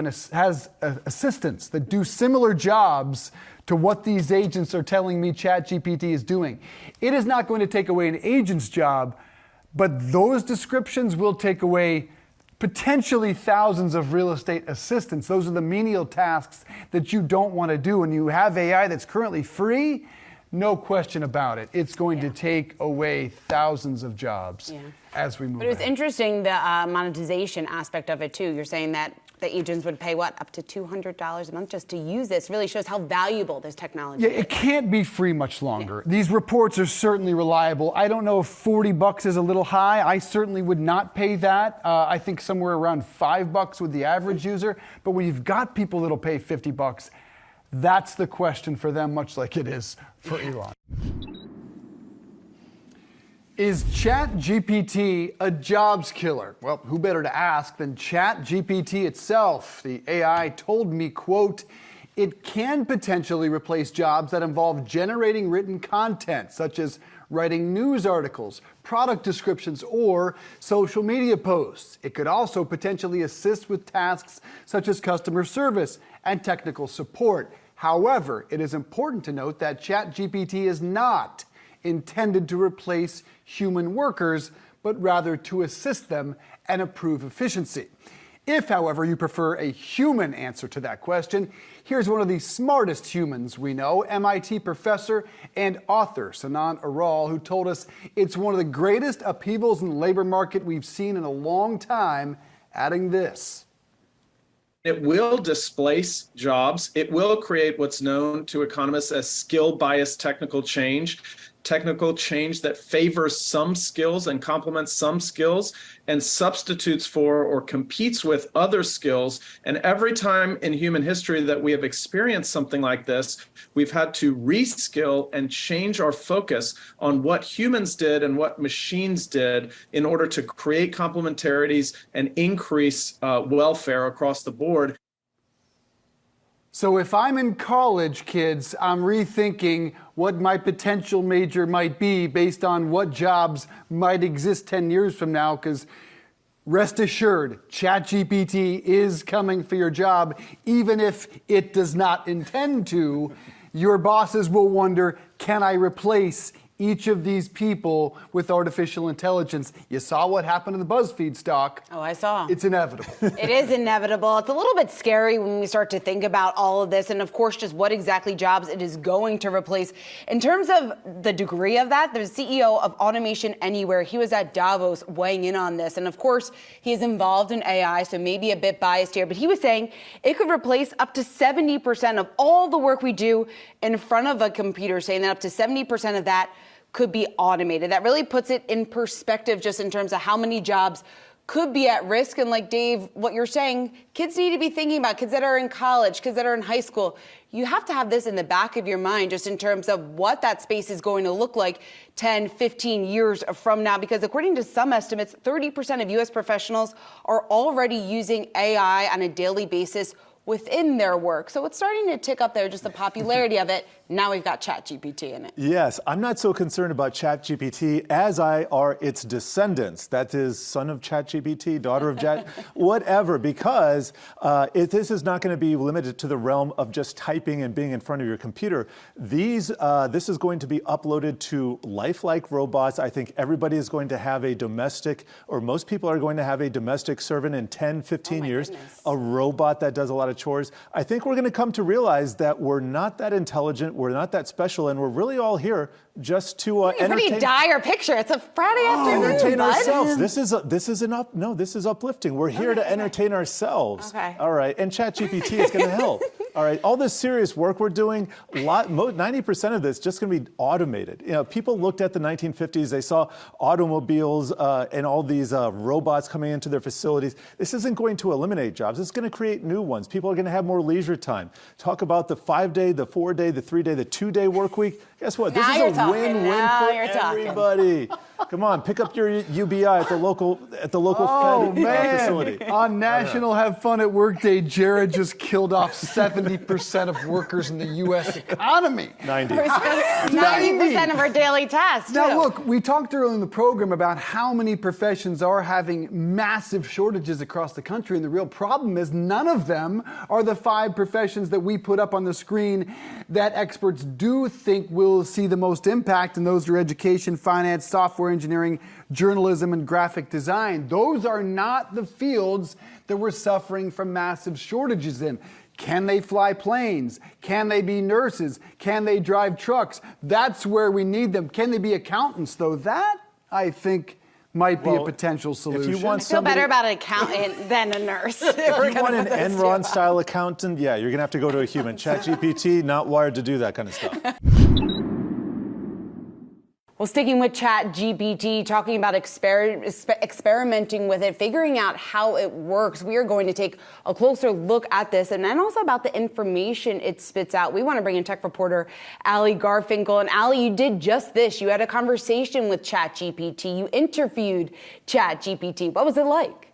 Speaker 9: assistants that do similar jobs to what these agents are telling me ChatGPT is doing. It is not going to take away an agent's job, but those descriptions will take away potentially thousands of real estate assistants. Those are the menial tasks that you don't want to do. And you have AI that's currently free. No question about it. It's going to take away thousands of jobs as we move
Speaker 10: But it was
Speaker 9: ahead.
Speaker 10: interesting, the monetization aspect of it, too. You're saying that the agents would pay, what, up to $200 a month just to use this. Really shows how valuable this technology is.
Speaker 9: It can't be free much longer. These reports are certainly reliable. I don't know if $40 is a little high. I certainly would not pay that. I think somewhere around $5 with the average user. But when you've got people that'll pay $50, that's the question for them, much like it is for Elon. Is ChatGPT a jobs killer? Well, who better to ask than ChatGPT itself? The AI told me, quote, it can potentially replace jobs that involve generating written content, such as writing news articles, product descriptions, or social media posts. It could also potentially assist with tasks such as customer service and technical support. However, it is important to note that ChatGPT is not intended to replace human workers, but rather to assist them and improve efficiency. If, however, you prefer a human answer to that question, here's one of the smartest humans we know, MIT professor and author Sanan Aral, who told us it's one of the greatest upheavals in the labor market we've seen in a long time, adding this.
Speaker 16: It will displace jobs. It will create what's known to economists as skill-biased technical change that favors some skills and complements some skills and substitutes for or competes with other skills. And every time in human history that we have experienced something like this, we've had to reskill and change our focus on what humans did and what machines did in order to create complementarities and increase welfare across the board.
Speaker 9: So if I'm in college, kids, I'm rethinking what my potential major might be based on what jobs might exist 10 years from now, because rest assured, ChatGPT is coming for your job, even if it does not intend to. Your bosses will wonder, can I replace each of these people with artificial intelligence? You saw what happened to the BuzzFeed stock.
Speaker 10: Oh, I saw.
Speaker 9: It's inevitable.
Speaker 10: It is inevitable. It's a little bit scary when we start to think about all of this and, of course, just what exactly jobs it is going to replace. In terms of the degree of that, there's the CEO of Automation Anywhere. He was at Davos weighing in on this. And, of course, he is involved in AI, so maybe a bit biased here. But he was saying it could replace up to 70% of all the work we do in front of a computer, saying that up to 70% of that could be automated. That really puts it in perspective just in terms of how many jobs could be at risk. And like Dave, what you're saying, kids need to be thinking about, kids that are in college, kids that are in high school. You have to have this in the back of your mind just in terms of what that space is going to look like 10, 15 years from now, because according to some estimates, 30% of U.S. professionals are already using AI on a daily basis within their work. So it's starting to tick up there, just the popularity of it. Now we've got ChatGPT in it.
Speaker 12: Yes, I'm not so concerned about ChatGPT as are its descendants. That is, son of ChatGPT, daughter of Chat, whatever, because this is not going to be limited to the realm of just typing and being in front of your computer. This is going to be uploaded to lifelike robots. I think everybody is going to have a domestic, or most people are going to have a domestic servant in 10, 15 years, a robot that does a lot of chores. I think we're going to come to realize that we're not that intelligent, we're not that special, and we're really all here just to entertain.
Speaker 10: Pretty dire picture. It's a Friday afternoon.
Speaker 12: Entertain ourselves. This is uplifting. We're here to entertain ourselves.
Speaker 10: Okay.
Speaker 12: All right, and ChatGPT is going to help. All right, all this serious work we're doing, 90% of this just going to be automated. You know, people looked at the 1950s, they saw automobiles and all these robots coming into their facilities. This isn't going to eliminate jobs. It's going to create new ones. People are going to have more leisure time. Talk about the 5-day, the 4-day, the 3-day, the 2-day work week. Guess what? This is a win-win for everybody. Come on, pick up your UBI at the local Fed facility.
Speaker 9: On National Have Fun at Work Day, Jared just killed off 70% of workers in the U.S. economy.
Speaker 10: 90% of our daily tasks.
Speaker 9: Now, look, we talked earlier in the program about how many professions are having massive shortages across the country, and the real problem is none of them are the 5 professions that we put up on the screen that experts do think will see the most impact, and those are education, finance, software engineering, journalism, and graphic design. Those are not the fields that we're suffering from massive shortages in. Can they fly planes? Can they be nurses? Can they drive trucks? That's where we need them. Can they be accountants, though? That, I think, might be a potential solution.
Speaker 12: If you want
Speaker 8: I feel better about an accountant than a nurse.
Speaker 12: If you want an Enron-style accountant, yeah, you're going to have to go to a human. ChatGPT, not wired to do that kind of stuff.
Speaker 10: Well, sticking with ChatGPT, talking about experimenting with it, figuring out how it works, we are going to take a closer look at this and then also about the information it spits out. We want to bring in tech reporter Ali Garfinkel. And Ali, you did just this. You had a conversation with ChatGPT. You interviewed ChatGPT. What was it like?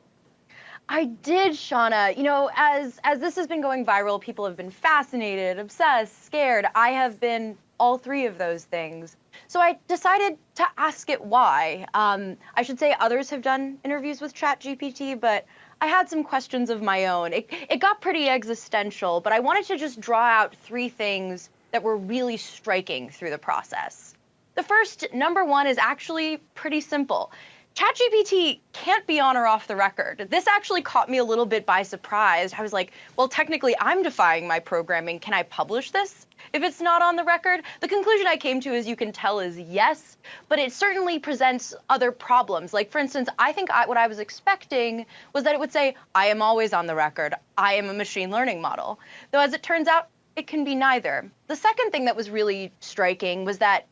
Speaker 2: I did, Shauna. You know, as this has been going viral, people have been fascinated, obsessed, scared. I have been all three of those things. So I decided to ask it why. I should say others have done interviews with ChatGPT, but I had some questions of my own. It got pretty existential, but I wanted to just draw out three things that were really striking through the process. The first, number one, is actually pretty simple. ChatGPT can't be on or off the record. This actually caught me a little bit by surprise. I was like, well, technically, I'm defying my programming. Can I publish this if it's not on the record? The conclusion I came to, as you can tell, is yes, but it certainly presents other problems. Like, for instance, I think what I was expecting was that it would say, I am always on the record. I am a machine learning model. Though, as it turns out, it can be neither. The second thing that was really striking was that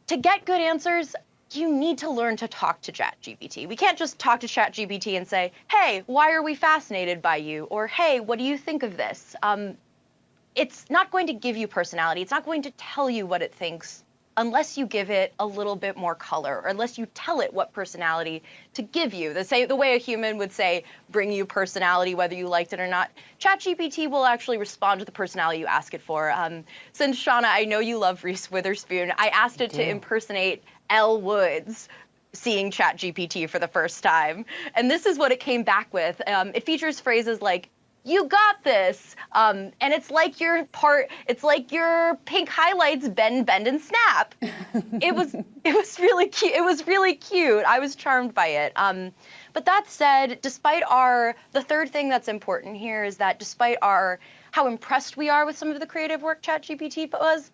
Speaker 2: to get good answers, you need to learn to talk to ChatGPT. We can't just talk to ChatGPT and say, hey, why are we fascinated by you? Or, hey, what do you think of this? It's not going to give you personality. It's not going to tell you what it thinks unless you give it a little bit more color, or unless you tell it what personality to give you. The way a human would say, bring you personality, whether you liked it or not. ChatGPT will actually respond to the personality you ask it for. Since, Shauna, I know you love Reese Witherspoon, I asked it to impersonate Elle Woods seeing ChatGPT for the first time. And this is what it came back with. It features phrases like, you got this. And it's like your pink highlights bend and snap. It was really cute. It was really cute. I was charmed by it. But that said, the third thing that's important here is that despite how impressed we are with some of the creative work ChatGPT was,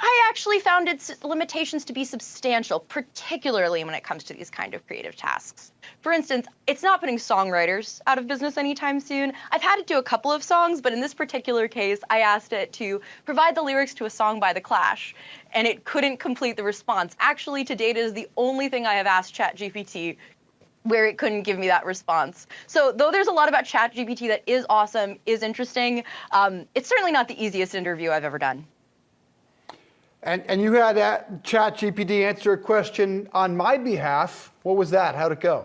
Speaker 2: I actually found its limitations to be substantial, particularly when it comes to these kind of creative tasks. For instance, it's not putting songwriters out of business anytime soon. I've had it do a couple of songs, but in this particular case, I asked it to provide the lyrics to a song by The Clash, and it couldn't complete the response. Actually, to date, it is the only thing I have asked ChatGPT where it couldn't give me that response. So though there's a lot about ChatGPT that is awesome, is interesting, it's certainly not the easiest interview I've ever done.
Speaker 9: And you had ChatGPT answer a question on my behalf. What was that? How'd it go?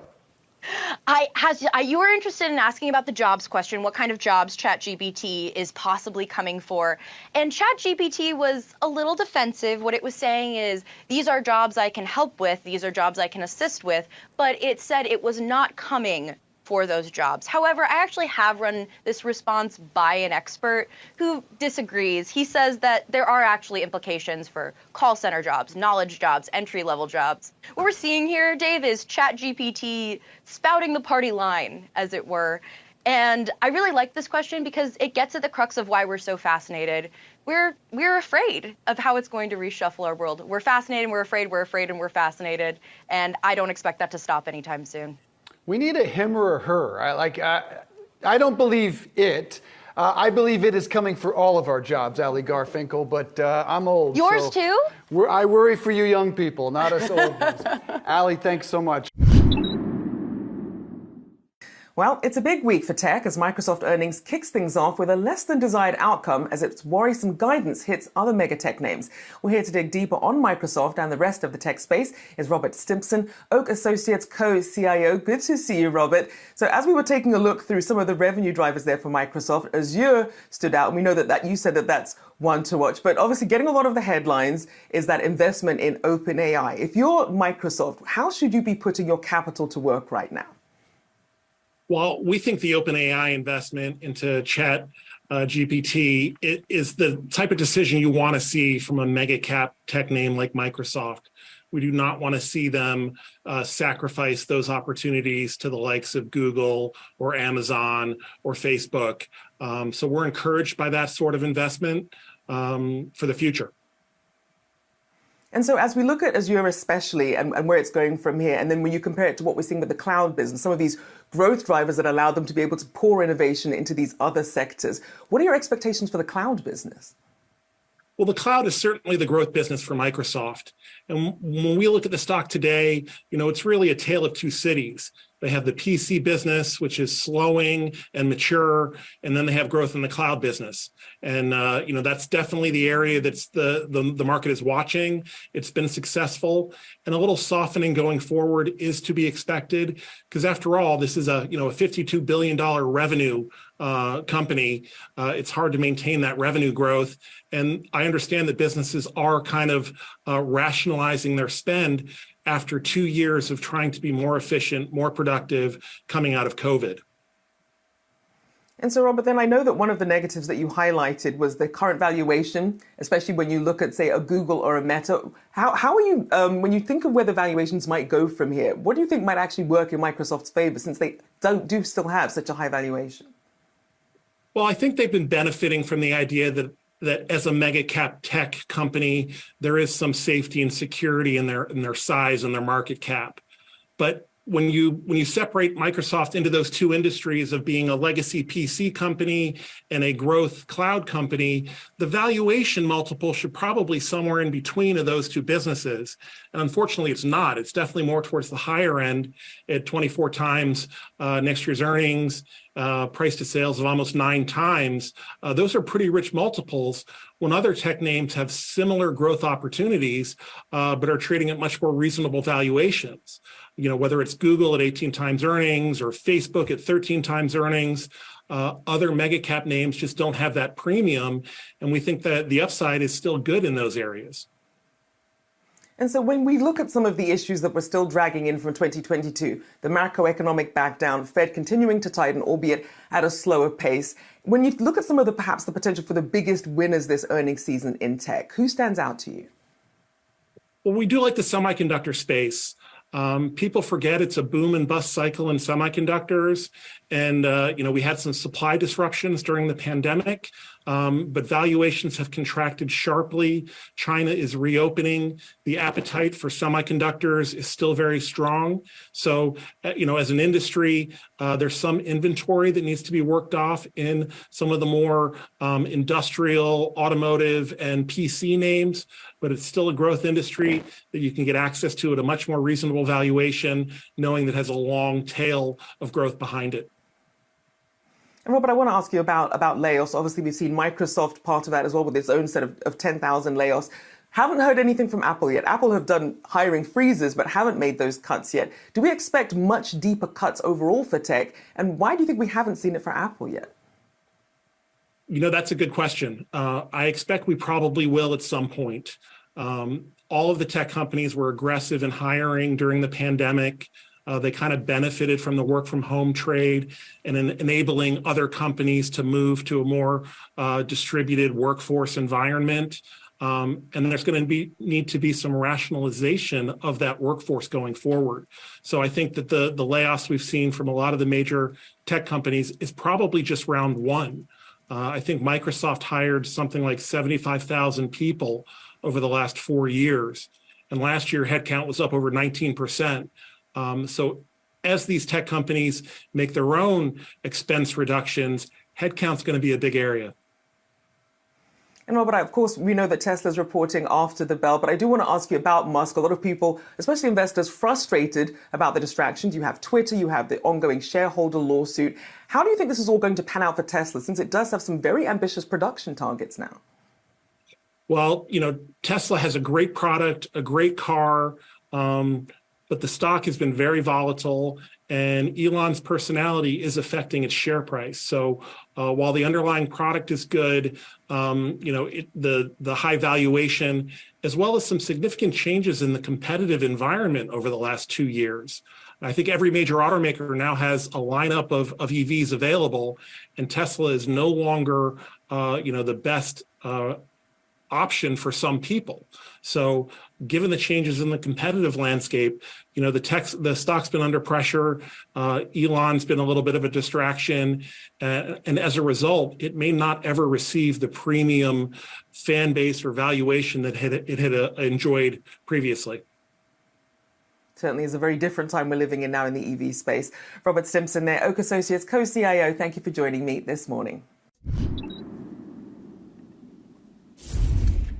Speaker 2: You were interested in asking about the jobs question, what kind of jobs ChatGPT is possibly coming for. And ChatGPT was a little defensive. What it was saying is, these are jobs I can help with, these are jobs I can assist with, but it said it was not coming for those jobs. However, I actually have run this response by an expert who disagrees. He says that there are actually implications for call center jobs, knowledge jobs, entry-level jobs. What we're seeing here, Dave, is ChatGPT spouting the party line, as it were. And I really like this question because it gets at the crux of why we're so fascinated. We're afraid of how it's going to reshuffle our world. We're fascinated, we're afraid, and we're fascinated. And I don't expect that to stop anytime soon.
Speaker 9: We need a him or a her. I don't believe it. I believe it is coming for all of our jobs, Ali Garfinkel, but I'm old.
Speaker 2: Yours too?
Speaker 9: I worry for you young people, not us old ones. Ali, thanks so much.
Speaker 1: Well, it's a big week for tech as Microsoft earnings kicks things off with a less than desired outcome as its worrisome guidance hits other mega tech names. We're here to dig deeper on Microsoft and the rest of the tech space is Robert Stimpson, Oak Associates co-CIO. Good to see you, Robert. So as we were taking a look through some of the revenue drivers there for Microsoft, Azure stood out. And we know that you said that that's one to watch. But obviously getting a lot of the headlines is that investment in Open AI. If you're Microsoft, how should you be putting your capital to work right now?
Speaker 17: Well, we think the OpenAI investment into Chat GPT is the type of decision you want to see from a mega cap tech name like Microsoft. We do not want to see them sacrifice those opportunities to the likes of Google or Amazon or Facebook. So we're encouraged by that sort of investment for the future.
Speaker 1: And so as we look at Azure especially and where it's going from here, and then when you compare it to what we're seeing with the cloud business, some of these growth drivers that allow them to be able to pour innovation into these other sectors, what are your expectations for the cloud business?
Speaker 17: Well, the cloud is certainly the growth business for Microsoft. And when we look at the stock today, it's really a tale of two cities. They have the PC business, which is slowing and mature, and then they have growth in the cloud business. And that's definitely the area that's the market is watching. It's been successful, and a little softening going forward is to be expected, because after all, this is a $52 billion revenue company. It's hard to maintain that revenue growth. And I understand that businesses are kind of rationalizing their spend after 2 years of trying to be more efficient, more productive coming out of COVID.
Speaker 1: And so, Robert, then I know that one of the negatives that you highlighted was the current valuation, especially when you look at, say, a Google or a Meta. How are you, when you think of where the valuations might go from here, what do you think might actually work in Microsoft's favor, since they do still have such a high valuation?
Speaker 17: Well, I think they've been benefiting from the idea that as a mega cap tech company, there is some safety and security in their size and their market cap. But when you separate Microsoft into those two industries of being a legacy PC company and a growth cloud company, the valuation multiple should probably somewhere in between of those two businesses. And unfortunately, it's not. It's definitely more towards the higher end at 24 times next year's earnings, price to sales of almost 9 times. Those are pretty rich multiples when other tech names have similar growth opportunities, but are trading at much more reasonable valuations. Whether it's Google at 18 times earnings or Facebook at 13 times earnings, other mega cap names just don't have that premium. And we think that the upside is still good in those areas.
Speaker 1: And so when we look at some of the issues that we're still dragging in from 2022, the macroeconomic backdown, Fed continuing to tighten, albeit at a slower pace, when you look at some of perhaps the potential for the biggest winners this earnings season in tech, who stands out to you?
Speaker 17: Well, we do like the semiconductor space. People forget it's a boom and bust cycle in semiconductors. And, we had some supply disruptions during the pandemic, but valuations have contracted sharply. China is reopening. The appetite for semiconductors is still very strong. So, as an industry, there's some inventory that needs to be worked off in some of the more industrial, automotive, and PC names, but it's still a growth industry that you can get access to at a much more reasonable valuation, knowing that it has a long tail of growth behind it.
Speaker 1: And Robert, I want to ask you about layoffs. Obviously, we've seen Microsoft part of that as well with its own set of 10,000 layoffs. Haven't heard anything from Apple yet. Apple have done hiring freezes, but haven't made those cuts yet. Do we expect much deeper cuts overall for tech? And why do you think we haven't seen it for Apple yet?
Speaker 17: That's a good question. I expect we probably will at some point. All of the tech companies were aggressive in hiring during the pandemic. They kind of benefited from the work from home trade and enabling other companies to move to a more distributed workforce environment. And there's going to need to be some rationalization of that workforce going forward. So I think that the layoffs we've seen from a lot of the major tech companies is probably just round one. I think Microsoft hired something like 75,000 people over the last 4 years. And last year, headcount was up over 19%. So as these tech companies make their own expense reductions, headcount's going to be a big area.
Speaker 1: And Robert, of course, we know that Tesla's reporting after the bell, but I do want to ask you about Musk. A lot of people, especially investors, frustrated about the distractions. You have Twitter, you have the ongoing shareholder lawsuit. How do you think this is all going to pan out for Tesla, since it does have some very ambitious production targets now?
Speaker 17: Well, Tesla has a great product, a great car, but the stock has been very volatile, and Elon's personality is affecting its share price. So while the underlying product is good, the high valuation, as well as some significant changes in the competitive environment over the last 2 years. I think every major automaker now has a lineup of EVs available, and Tesla is no longer, the best option for some people. So given the changes in the competitive landscape, the stock's been under pressure. Elon's been a little bit of a distraction. And as a result, it may not ever receive the premium fan base or valuation that it had enjoyed previously.
Speaker 1: Certainly is a very different time we're living in now in the EV space. Robert Stimson there, Oak Associates co-CIO. Thank you for joining me this morning.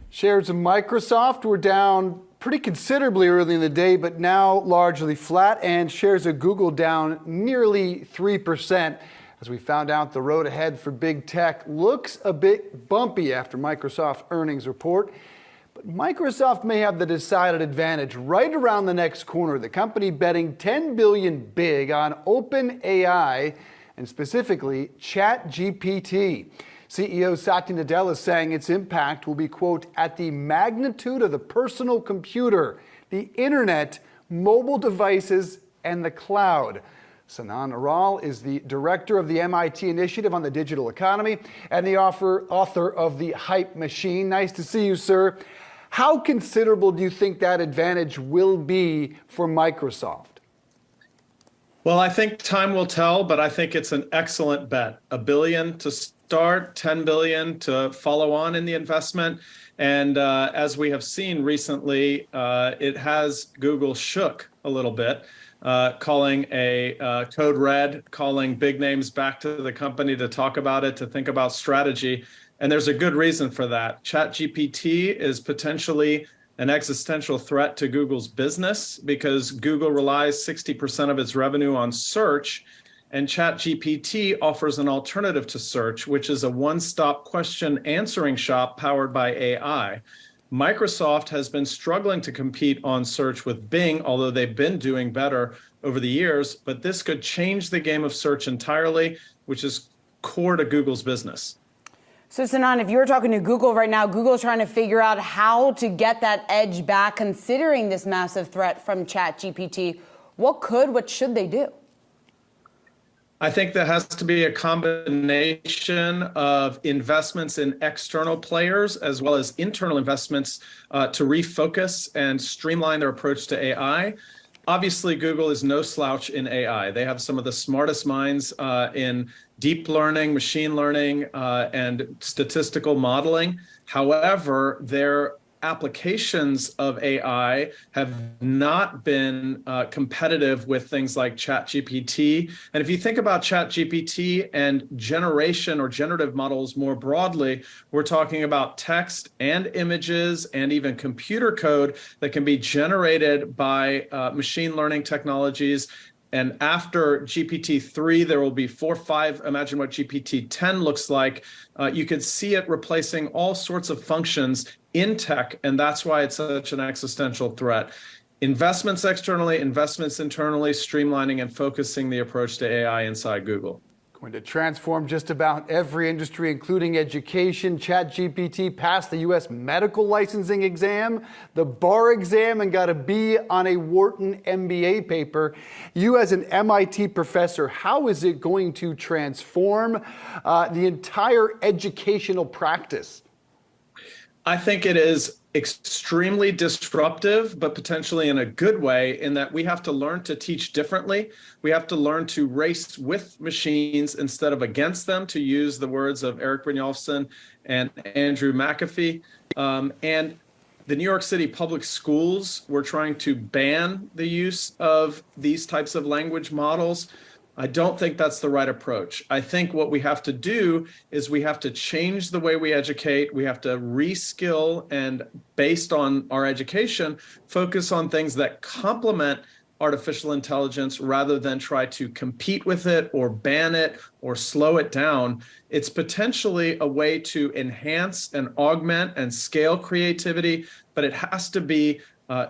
Speaker 9: Shares of Microsoft were down pretty considerably early in the day, but now largely flat, and shares of Google down nearly 3%. As we found out, the road ahead for big tech looks a bit bumpy after Microsoft's earnings report. But Microsoft may have the decided advantage right around the next corner. The company betting $10 billion big on Open AI, and specifically ChatGPT. CEO Satya Nadella is saying its impact will be, quote, at the magnitude of the personal computer, the internet, mobile devices, and the cloud. Sanan Aral is the director of the MIT Initiative on the Digital Economy and the author of The Hype Machine. Nice to see you, sir. How considerable do you think that advantage will be for Microsoft?
Speaker 16: Well, I think time will tell, but I think it's an excellent bet. $1 billion to start, $10 billion to follow on in the investment. And as we have seen recently, it has Google shook a little bit, calling a code red, calling big names back to the company to talk about it, to think about strategy. And there's a good reason for that. ChatGPT is potentially an existential threat to Google's business because Google relies 60% of its revenue on search, and ChatGPT offers an alternative to search, which is a one-stop question answering shop powered by AI. Microsoft has been struggling to compete on search with Bing, although they've been doing better over the years, but this could change the game of search entirely, which is core to Google's business.
Speaker 10: So, Sanan, if you were talking to Google right now, Google's trying to figure out how to get that edge back, considering this massive threat from ChatGPT. What should they do?
Speaker 16: I think there has to be a combination of investments in external players as well as internal investments to refocus and streamline their approach to AI. Obviously, Google is no slouch in AI. They have some of the smartest minds in deep learning, machine learning, and statistical modeling. However, their applications of AI have not been competitive with things like ChatGPT. And if you think about ChatGPT and generation or generative models more broadly, we're talking about text and images and even computer code that can be generated by machine learning technologies. And after GPT-3, there will be 4, 5. Imagine what GPT-10 looks like. You could see it replacing all sorts of functions in tech, and that's why it's such an existential threat. Investments externally, investments internally, streamlining and focusing the approach to AI inside Google.
Speaker 9: Going to transform just about every industry, including education. ChatGPT passed the U.S. medical licensing exam, the bar exam, and got a B on a Wharton MBA paper. You as an MIT professor, how is it going to transform the entire educational practice?
Speaker 16: I think it is extremely disruptive, but potentially in a good way, in that we have to learn to teach differently. We have to learn to race with machines instead of against them, to use the words of Eric Brynjolfsson and Andrew McAfee. And the New York City public schools were trying to ban the use of these types of language models. I don't think that's the right approach. I think what we have to do is we have to change the way we educate. We have to reskill and, based on our education, focus on things that complement artificial intelligence rather than try to compete with it or ban it or slow it down. It's potentially a way to enhance and augment and scale creativity, but it has to be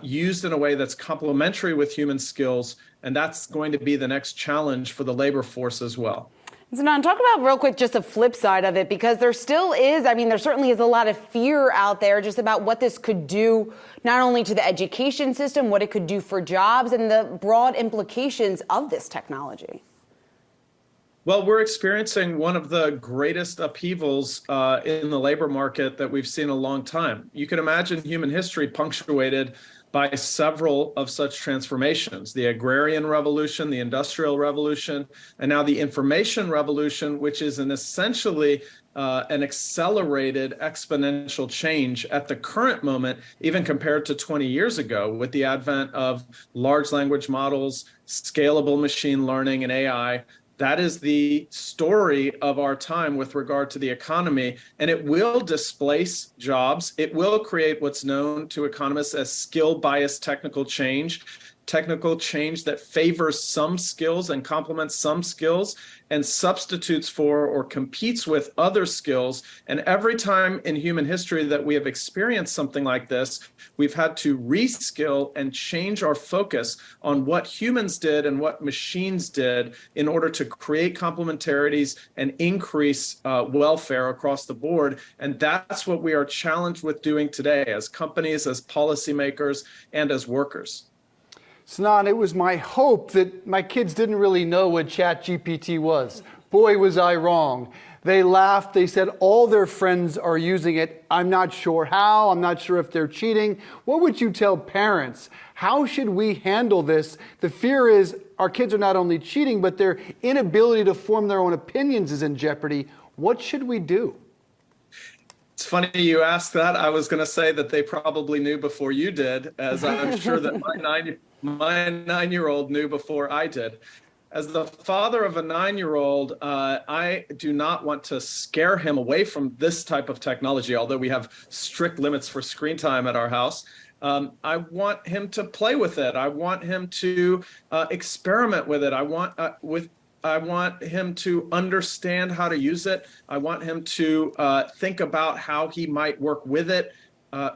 Speaker 16: used in a way that's complementary with human skills. And that's going to be the next challenge for the labor force as well.
Speaker 10: Sanan, talk about real quick just the flip side of it, because there still is, there certainly is a lot of fear out there just about what this could do, not only to the education system, what it could do for jobs and the broad implications of this technology.
Speaker 16: Well, we're experiencing one of the greatest upheavals in the labor market that we've seen in a long time. You can imagine human history punctuated by several of such transformations: the agrarian revolution, the industrial revolution, and now the information revolution, which is essentially an accelerated exponential change at the current moment, even compared to 20 years ago, with the advent of large language models, scalable machine learning, and AI. That is the story of our time with regard to the economy, and it will displace jobs. It will create what's known to economists as skill-biased technical change that favors some skills and complements some skills and substitutes for or competes with other skills. And every time in human history that we have experienced something like this, we've had to reskill and change our focus on what humans did and what machines did in order to create complementarities and increase welfare across the board. And that's what we are challenged with doing today as companies, as policymakers, and as workers.
Speaker 9: Sinan, it was my hope that my kids didn't really know what ChatGPT was. Boy, was I wrong. They laughed. They said all their friends are using it. I'm not sure how. I'm not sure if they're cheating. What would you tell parents? How should we handle this? The fear is our kids are not only cheating, but their inability to form their own opinions is in jeopardy. What should we do?
Speaker 16: It's funny you asked that. I was going to say that they probably knew before you did, as I'm sure that my nine-year-old knew before I did. As the father of a 9-year-old, I do not want to scare him away from this type of technology, although we have strict limits for screen time at our house. I want him to play with it. I want him to experiment with it. I want him to understand how to use it. I want him to think about how he might work with it,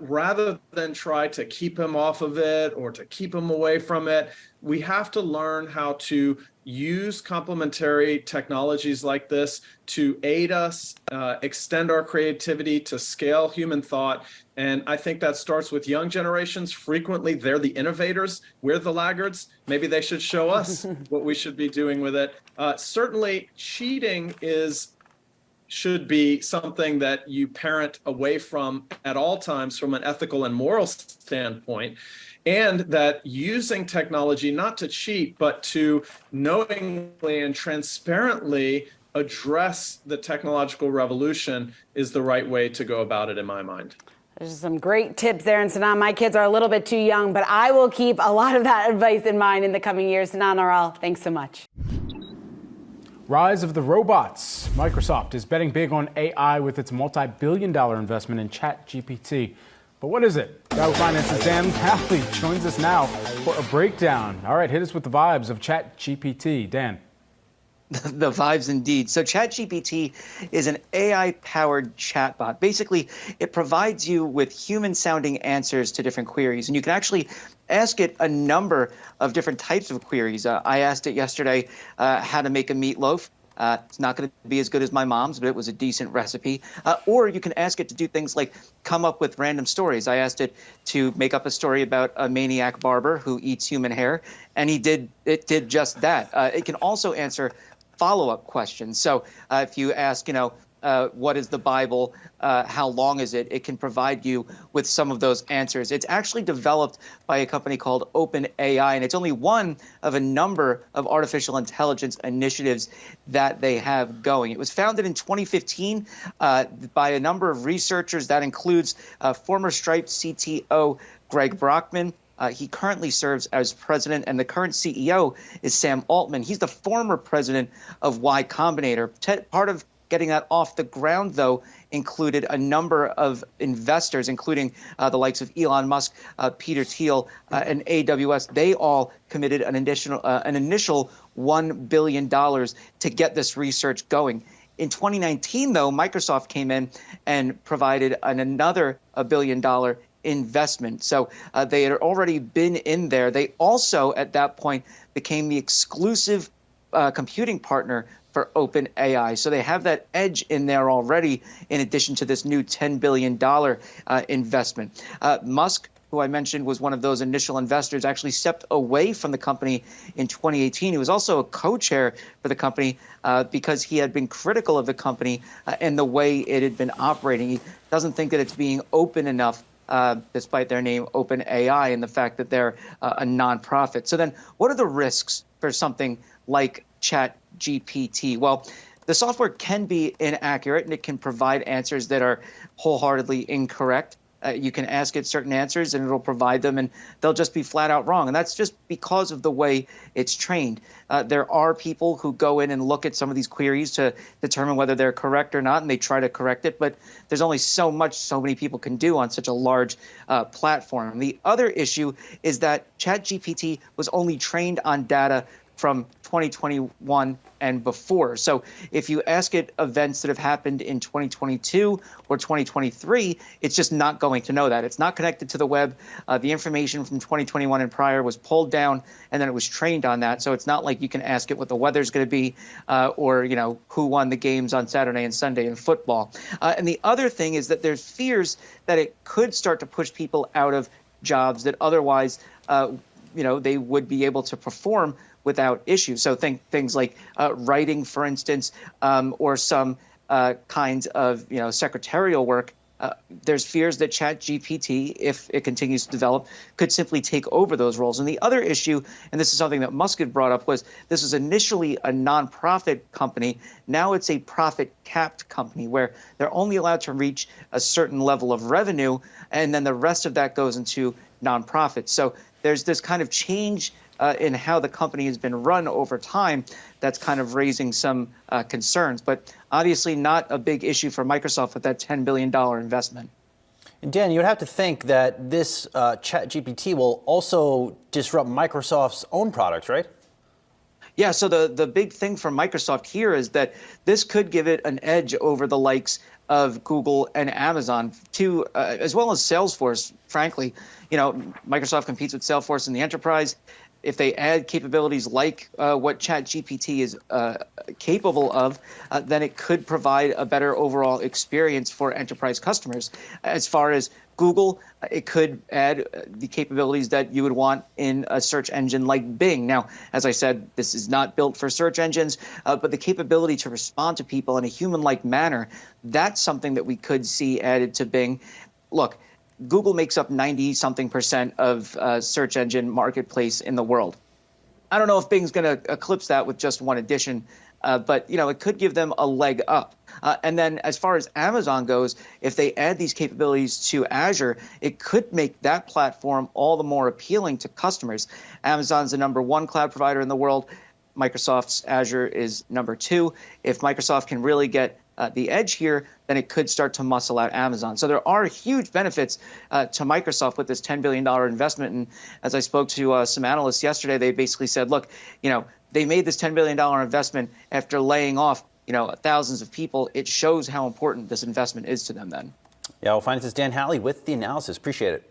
Speaker 16: rather than try to keep him off of it or to keep him away from it. We have to learn how to use complementary technologies like this to aid us, extend our creativity, to scale human thought. And I think that starts with young generations. Frequently, they're the innovators. We're the laggards. Maybe they should show us what we should be doing with it. Certainly, cheating should be something that you parent away from at all times from an ethical and moral standpoint. And that using technology, not to cheat, but to knowingly and transparently address the technological revolution is the right way to go about it, in my mind.
Speaker 10: There's some great tips there. And Sinan, my kids are a little bit too young, but I will keep a lot of that advice in mind in the coming years. Sinan Aral, thanks so much.
Speaker 6: Rise of the robots. Microsoft is betting big on AI with its multi-billion-dollar investment in ChatGPT. But what is it? Yahoo Finance's Dan Pally joins us now for a breakdown. All right, hit us with the vibes of ChatGPT. Dan.
Speaker 11: The vibes indeed. So ChatGPT is an AI-powered chatbot. Basically, it provides you with human-sounding answers to different queries. And you can actually ask it a number of different types of queries. I asked it yesterday how to make a meatloaf. It's not going to be as good as my mom's, but it was a decent recipe. Or you can ask it to do things like come up with random stories. I asked it to make up a story about a maniac barber who eats human hair, and it did just that. It can also answer follow-up questions. So if you ask, what is the Bible? How long is it? It can provide you with some of those answers. It's actually developed by a company called Open AI, and it's only one of a number of artificial intelligence initiatives that they have going. It was founded in 2015 by a number of researchers. That includes former Stripe CTO Greg Brockman. He currently serves as president, and the current CEO is Sam Altman. He's the former president of Y Combinator. Part of getting that off the ground, though, included a number of investors, including the likes of Elon Musk, Peter Thiel, and AWS. They all committed an initial $1 billion to get this research going. In 2019, though, Microsoft came in and provided another $1 billion investment. So they had already been in there. They also, at that point, became the exclusive computing partner for Open AI. So they have that edge in there already, in addition to this new $10 billion investment. Musk who I mentioned was one of those initial investors, actually stepped away from the company in 2018. He was also a co-chair for the company because he had been critical of the company and the way it had been operating. He doesn't think that it's being open enough, despite their name, Open AI, and the fact that they're a nonprofit. So then what are the risks for something like ChatGPT? Well, the software can be inaccurate and it can provide answers that are wholeheartedly incorrect. You can ask it certain answers and it'll provide them and they'll just be flat out wrong. And that's just because of the way it's trained. There are people who go in and look at some of these queries to determine whether they're correct or not, and they try to correct it. But there's only so much so many people can do on such a large platform. The other issue is that ChatGPT was only trained on data from 2021 and before. So if you ask it events that have happened in 2022 or 2023, it's just not going to know that. It's not connected to the web. The information from 2021 and prior was pulled down and then it was trained on that. So it's not like you can ask it what the weather's going to be or, you know, who won the games on Saturday and Sunday in football. And the other thing is that there's fears that it could start to push people out of jobs that otherwise, you know, they would be able to perform without issue. So think things like writing, for instance, or some kinds of, you know, secretarial work. There's fears that ChatGPT, if it continues to develop, could simply take over those roles. And the other issue, and this is something that Musk had brought up, was this was initially a nonprofit company. Now it's a profit-capped company where they're only allowed to reach a certain level of revenue, and then the rest of that goes into nonprofits. So there's this kind of change in how the company has been run over time that's kind of raising some concerns, but obviously not a big issue for Microsoft with that $10 billion investment.
Speaker 3: And Dan, you would have to think that this ChatGPT will also disrupt Microsoft's own products, right?
Speaker 11: Yeah, so the big thing for Microsoft here is that this could give it an edge over the likes of Google and Amazon, to as well as Salesforce. Frankly, you know, Microsoft competes with Salesforce in the enterprise. If they add capabilities like what ChatGPT is capable of, then it could provide a better overall experience for enterprise customers. As far as Google, it could add the capabilities that you would want in a search engine like Bing. Now, as I said, this is not built for search engines, but the capability to respond to people in a human-like manner, that's something that we could see added to Bing. Look, Google makes up 90-something% of search engine marketplace in the world. I don't know if Bing's going to eclipse that with just one addition, but you know, it could give them a leg up. And then as far as Amazon goes, if they add these capabilities to Azure, it could make that platform all the more appealing to customers. Amazon's the #1 cloud provider in the world. Microsoft's Azure is #2. If Microsoft can really get the edge here, then it could start to muscle out Amazon. So there are huge benefits to Microsoft with this $10 billion investment. And as I spoke to some analysts yesterday, they basically said, look, you know, they made this $10 billion investment after laying off, you know, thousands of people. It shows how important this investment is to them then.
Speaker 3: Yahoo Finance's Dan Halley with the analysis. Appreciate it.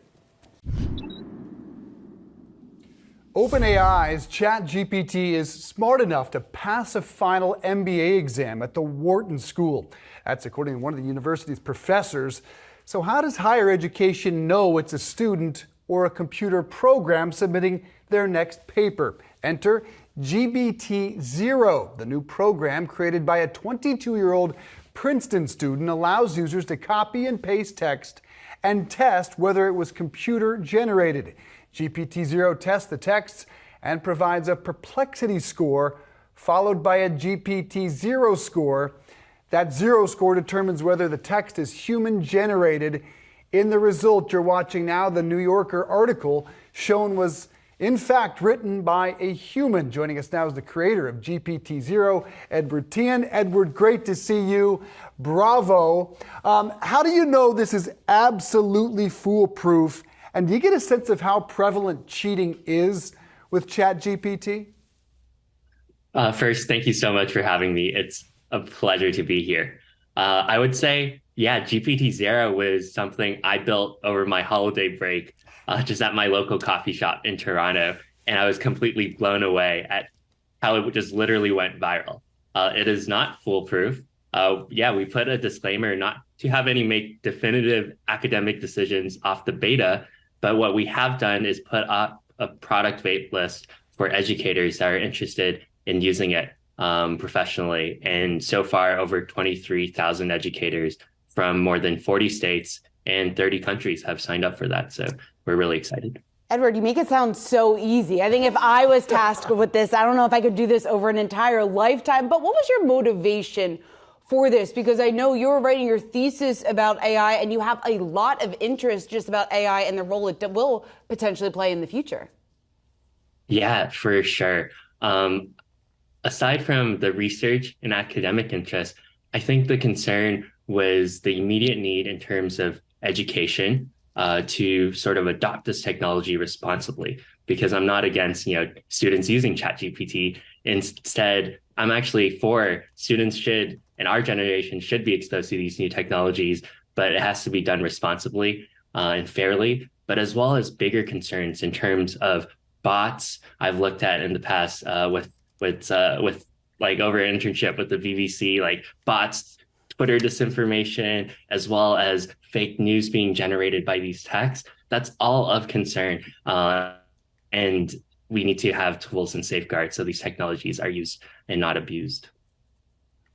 Speaker 9: OpenAI's ChatGPT is smart enough to pass a final MBA exam at the Wharton School. That's according to one of the university's professors. So how does higher education know it's a student or a computer program submitting their next paper? Enter GPT-0. The new program created by a 22-year-old Princeton student allows users to copy and paste text and test whether it was computer generated. GPT-0 tests the texts and provides a perplexity score followed by a GPT-0 score. That 0 score determines whether the text is human generated. In the result you're watching now, the New Yorker article shown was in fact written by a human. Joining us now is the creator of GPT-0, Edward Tian. Edward, great to see you. Bravo. How do you know this is absolutely foolproof? And do you get a sense of how prevalent cheating is with ChatGPT?
Speaker 18: First, thank you so much for having me. It's a pleasure to be here. I would say, yeah, GPT-0 was something I built over my holiday break, just at my local coffee shop in Toronto. And I was completely blown away at how it just literally went viral. It is not foolproof. Yeah, we put a disclaimer not to have any make definitive academic decisions off the beta, But what we have done is put up a product wait list for educators that are interested in using it professionally. And so far, over 23,000 educators from more than 40 states and 30 countries have signed up for that. So we're really excited.
Speaker 10: Edward, you make it sound so easy. I think if I was tasked with this, I don't know if I could do this over an entire lifetime. But what was your motivation for this? Because I know you're writing your thesis about AI and you have a lot of interest just about AI and the role it will potentially play in the future.
Speaker 18: Yeah, for sure. Aside from the research and academic interest, I think the concern was the immediate need in terms of education to sort of adopt this technology responsibly, because I'm not against, students using ChatGPT. Instead, I'm actually for students should, and our generation should be exposed to these new technologies, but it has to be done responsibly and fairly, but as well as bigger concerns in terms of bots. I've looked at in the past with like over an internship with the BBC, like bots, Twitter disinformation, as well as fake news being generated by these techs. That's all of concern. And we need to have tools and safeguards so these technologies are used and not abused.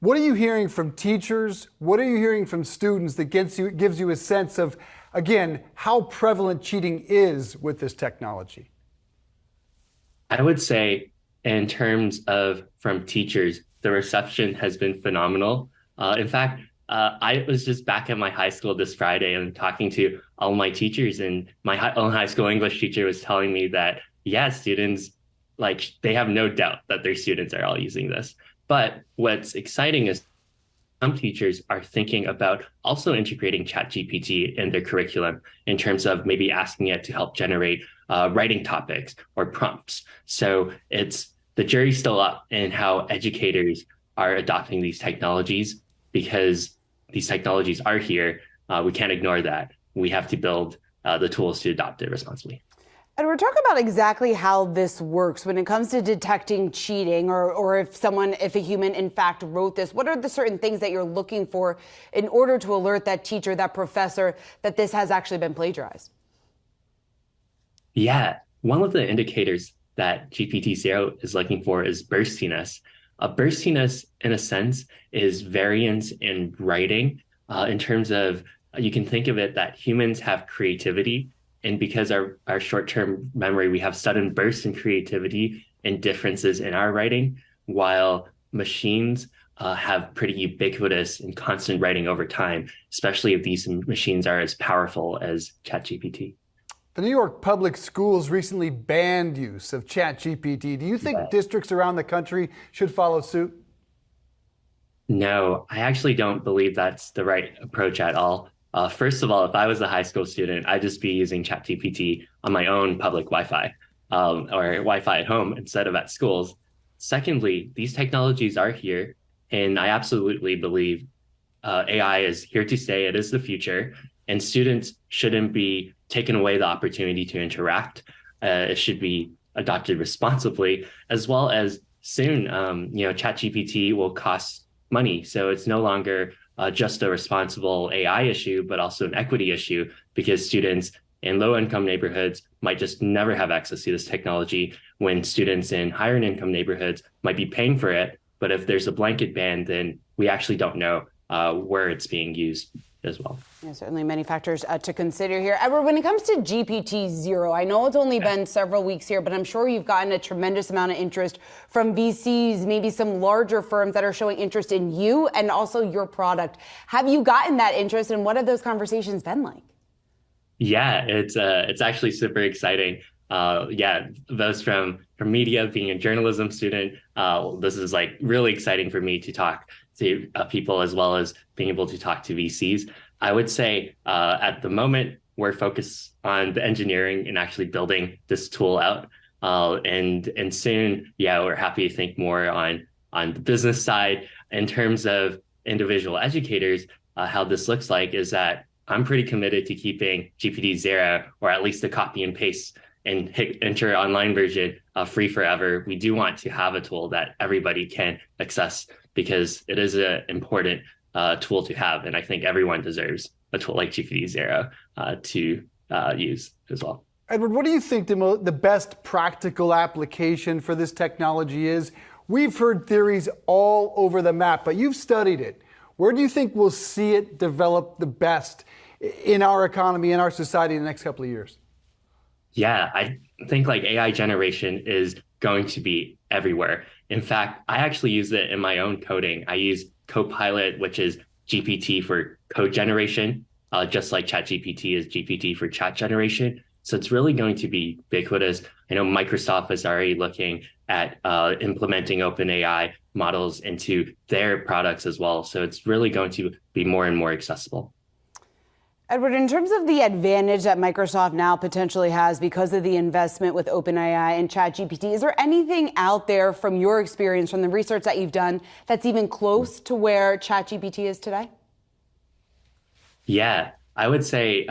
Speaker 9: What are you hearing from teachers? What are you hearing from students that gives you a sense of, again, how prevalent cheating is with this technology?
Speaker 18: I would say in terms of from teachers, the reception has been phenomenal. In fact, I was just back at my high school this Friday and talking to all my teachers, and my own high school English teacher was telling me that, yeah, students, like, they have no doubt that their students are all using this. But what's exciting is some teachers are thinking about also integrating ChatGPT in their curriculum in terms of maybe asking it to help generate writing topics or prompts. So the jury's still up in how educators are adopting these technologies, because these technologies are here. We can't ignore that. We have to build the tools to adopt it responsibly.
Speaker 10: And we're talking about exactly how this works when it comes to detecting cheating, or if a human in fact wrote this. What are the certain things that you're looking for in order to alert that teacher, that professor, that this has actually been plagiarized?
Speaker 18: Yeah, one of the indicators that GPT-0 is looking for is burstiness. Burstiness, in a sense, is variance in writing in terms of, you can think of it that humans have creativity. And because our short-term memory, we have sudden bursts in creativity and differences in our writing, while machines have pretty ubiquitous and constant writing over time, especially if these machines are as powerful as ChatGPT.
Speaker 9: The New York Public Schools recently banned use of ChatGPT. Do you think districts around the country should follow suit?
Speaker 18: No, I actually don't believe that's the right approach at all. First of all, if I was a high school student, I'd just be using ChatGPT on my own public Wi-Fi or Wi-Fi at home instead of at schools. Secondly, these technologies are here, and I absolutely believe AI is here to stay. It is the future, and students shouldn't be taken away the opportunity to interact. It should be adopted responsibly, as well as soon, ChatGPT will cost money. So it's no longer just a responsible AI issue, but also an equity issue, because students in low-income neighborhoods might just never have access to this technology, when students in higher income neighborhoods might be paying for it. But if there's a blanket ban, then we actually don't know where it's being used as well.
Speaker 10: Yeah, certainly many factors to consider here. Edward, when it comes to GPT-0, I know it's only been several weeks here, but I'm sure you've gotten a tremendous amount of interest from VCs, maybe some larger firms that are showing interest in you and also your product. Have you gotten that interest, and what have those conversations been like?
Speaker 18: Yeah, it's actually super exciting. Those from media, being a journalism student, this is like really exciting for me to talk to people, as well as being able to talk to VCs. I would say at the moment, we're focused on the engineering and actually building this tool out. And soon, we're happy to think more on the business side. In terms of individual educators, how this looks like is that I'm pretty committed to keeping GPT-0, or at least the copy and paste and hit enter online version, free forever. We do want to have a tool that everybody can access, because it is an important tool to have. And I think everyone deserves a tool like GPT-0 to use as well.
Speaker 9: Edward, what do you think the best practical application for this technology is? We've heard theories all over the map, but you've studied it. Where do you think we'll see it develop the best in our economy, in our society in the next couple of years?
Speaker 18: Yeah, I think like AI generation is going to be everywhere. In fact, I actually use it in my own coding. I use Copilot, which is GPT for code generation, just like ChatGPT is GPT for chat generation. So it's really going to be ubiquitous. I know Microsoft is already looking at implementing OpenAI models into their products as well. So it's really going to be more and more accessible.
Speaker 10: Edward, in terms of the advantage that Microsoft now potentially has because of the investment with OpenAI and ChatGPT, is there anything out there from your experience, from the research that you've done, that's even close to where ChatGPT is today?
Speaker 18: Yeah, I would say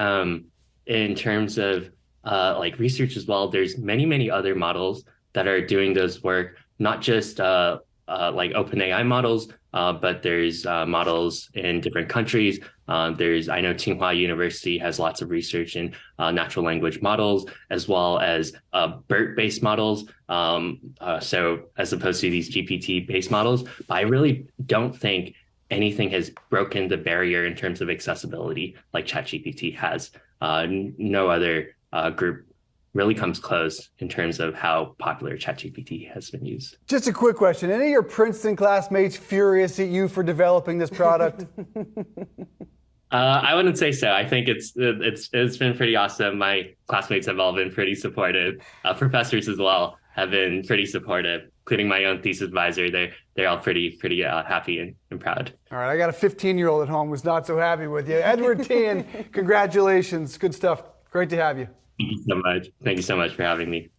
Speaker 18: in terms of like research as well, there's many other models that are doing those work, not just like OpenAI models, but there's models in different countries. I know Tsinghua University has lots of research in natural language models, as well as BERT-based models. So as opposed to these GPT-based models, but I really don't think anything has broken the barrier in terms of accessibility like ChatGPT has. No other group really comes close in terms of how popular ChatGPT has been used.
Speaker 9: Just a quick question. Any of your Princeton classmates furious at you for developing this product?
Speaker 18: I wouldn't say so. I think it's been pretty awesome. My classmates have all been pretty supportive. Professors as well have been pretty supportive, including my own thesis advisor. They're all pretty happy and proud.
Speaker 9: All right, I got a 15-year-old at home who's not so happy with you. Edward Tian, congratulations. Good stuff. Great to have you.
Speaker 18: Thank you so much. Thank you so much for having me.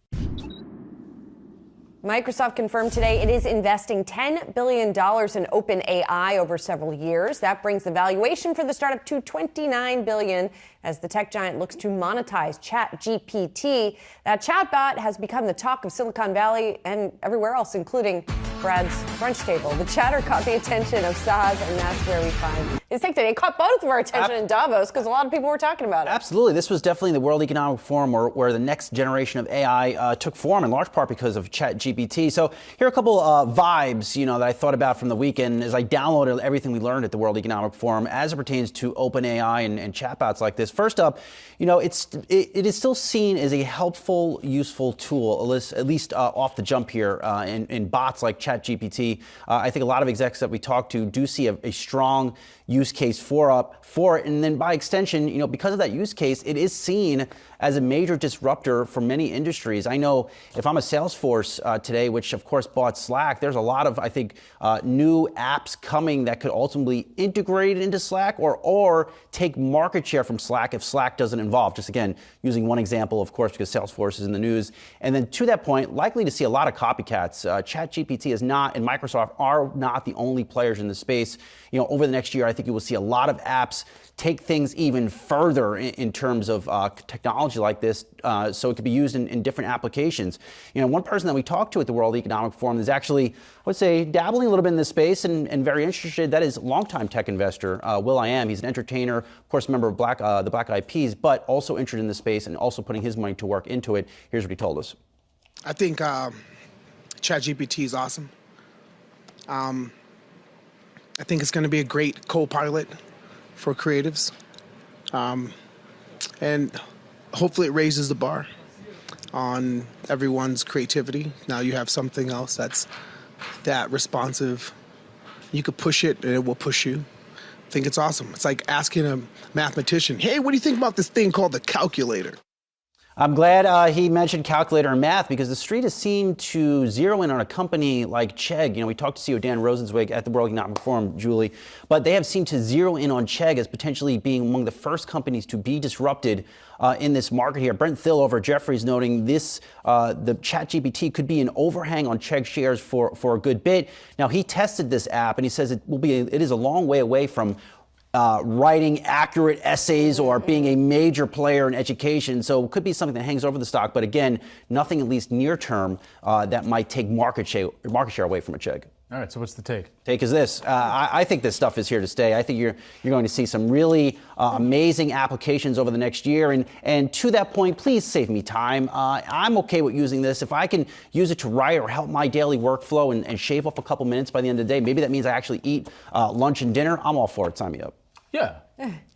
Speaker 8: Microsoft confirmed today it is investing $10 billion in OpenAI over several years. That brings the valuation for the startup to $29 billion as the tech giant looks to monetize ChatGPT. That chatbot has become the talk of Silicon Valley and everywhere else, including Brad's brunch table. The chatter caught the attention of Saz, and that's where we find this thing today. It caught both of our attention in Davos because a lot of people were talking about it.
Speaker 3: Absolutely. This was definitely the World Economic Forum where the next generation of AI took form, in large part because of ChatGPT. So here are a couple vibes, that I thought about from the weekend as I downloaded everything we learned at the World Economic Forum as it pertains to OpenAI and chatbots like this. First up, it is still seen as a helpful, useful tool, at least off the jump here in bots like ChatGPT. I think a lot of execs that we talk to do see a strong use case for it. And then by extension, because of that use case, it is seen as a major disruptor for many industries. I know if I'm a Salesforce today, which of course bought Slack, there's a lot of, I think, new apps coming that could ultimately integrate into Slack or take market share from Slack if Slack doesn't involve. Just again, using one example, of course, because Salesforce is in the news. And then to that point, likely to see a lot of copycats. ChatGPT is not, and Microsoft are not the only players in the space. Over the next year, I think you will see a lot of apps take things even further in terms of technology like this, so it could be used in different applications. One person that we talked to at the World Economic Forum is actually, I would say, dabbling a little bit in this space and very interested. That is longtime tech investor will.i.am. He's an entertainer, of course, a member of the Black Eyed Peas, but also interested in the space and also putting his money to work into it. Here's what he told us.
Speaker 19: I think ChatGPT is awesome. I think it's going to be a great co-pilot for creatives. And hopefully it raises the bar on everyone's creativity. Now you have something else that's that responsive. You could push it and it will push you. I think it's awesome. It's like asking a mathematician, hey, what do you think about this thing called the calculator?
Speaker 3: I'm glad he mentioned calculator and math because the street has seemed to zero in on a company like Chegg. We talked to CEO Dan Rosenzweig at the World Economic Forum, Julie, but they have seemed to zero in on Chegg as potentially being among the first companies to be disrupted in this market here. Brent Thill over at Jefferies noting this, the ChatGPT could be an overhang on Chegg shares for a good bit. Now, he tested this app and he says it is a long way away from writing accurate essays or being a major player in education. So it could be something that hangs over the stock. But again, nothing at least near term that might take market share away from a Chegg.
Speaker 6: All right, so what's the take?
Speaker 3: Take is this. I think this stuff is here to stay. I think you're going to see some really amazing applications over the next year. And to that point, please save me time. I'm okay with using this. If I can use it to write or help my daily workflow and shave off a couple minutes by the end of the day, maybe that means I actually eat lunch and dinner. I'm all for it. Sign me up.
Speaker 6: Yeah.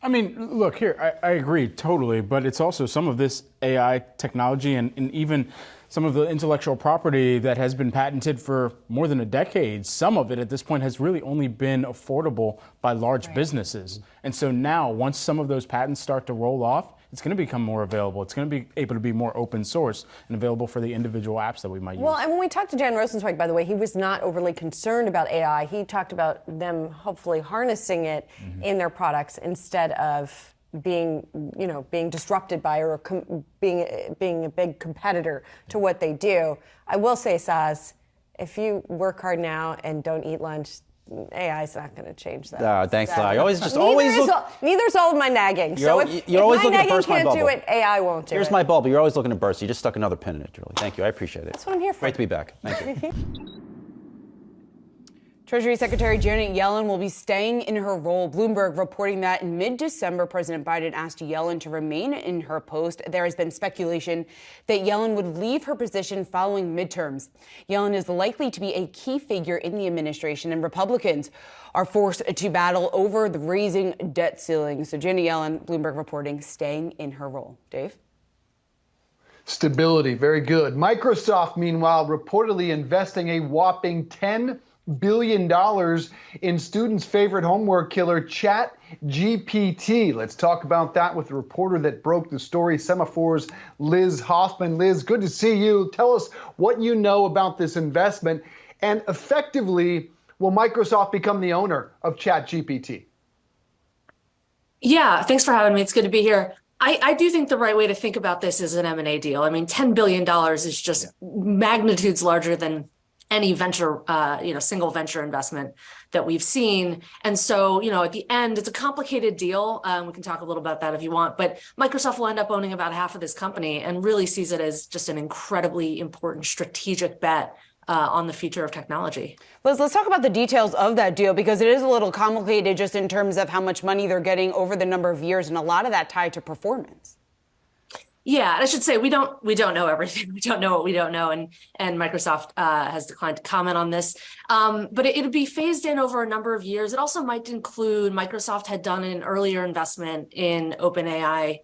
Speaker 6: I mean, look, here, I agree totally, but it's also some of this AI technology and even some of the intellectual property that has been patented for more than a decade. Some of it at this point has really only been affordable by large businesses. And so now, once some of those patents start to roll off, it's going to become more available. It's going to be able to be more open source and available for the individual apps that we might use.
Speaker 8: Well, and when we talked to Jan Rosenzweig, by the way, he was not overly concerned about AI. He talked about them hopefully harnessing it in their products instead of being disrupted by or being a big competitor to what they do. I will say, Saz, if you work hard now and don't eat lunch, AI is not going to change that.
Speaker 3: Thanks,
Speaker 8: Sadly.
Speaker 3: I always look.
Speaker 8: Neither's all of my nagging. So if
Speaker 3: always
Speaker 8: my
Speaker 3: looking to
Speaker 8: nagging
Speaker 3: burst my
Speaker 8: can't
Speaker 3: bubble.
Speaker 8: do it, AI won't do it.
Speaker 3: Here's my bubble. You're always looking to burst. You just stuck another pin in it, Julie. Thank you. I appreciate it.
Speaker 8: That's what I'm here for.
Speaker 3: Great to be back. Thank you.
Speaker 10: Treasury Secretary Janet Yellen will be staying in her role. Bloomberg reporting that in mid-December, President Biden asked Yellen to remain in her post. There has been speculation that Yellen would leave her position following midterms. Yellen is likely to be a key figure in the administration, and Republicans are forced to battle over the raising debt ceiling. So Janet Yellen, Bloomberg reporting, staying in her role. Dave?
Speaker 9: Stability, very good. Microsoft, meanwhile, reportedly investing a whopping $10 billion in students' favorite homework killer, ChatGPT. Let's talk about that with the reporter that broke the story, Semaphor's Liz Hoffman. Liz, good to see you. Tell us what you know about this investment, and effectively, will Microsoft become the owner of ChatGPT?
Speaker 20: Yeah, thanks for having me. It's good to be here. I do think the right way to think about this is an M&A deal. I mean, $10 billion is just magnitudes larger than any venture, single venture investment that we've seen. And so, at the end, it's a complicated deal. We can talk a little about that if you want, but Microsoft will end up owning about half of this company and really sees it as just an incredibly important strategic bet on the future of technology.
Speaker 10: Liz, let's talk about the details of that deal, because it is a little complicated just in terms of how much money they're getting over the number of years, and a lot of that tied to performance.
Speaker 20: Yeah, I should say we don't know everything. We don't know what we don't know, and Microsoft has declined to comment on this. But it'll be phased in over a number of years. It also might include Microsoft had done an earlier investment in OpenAI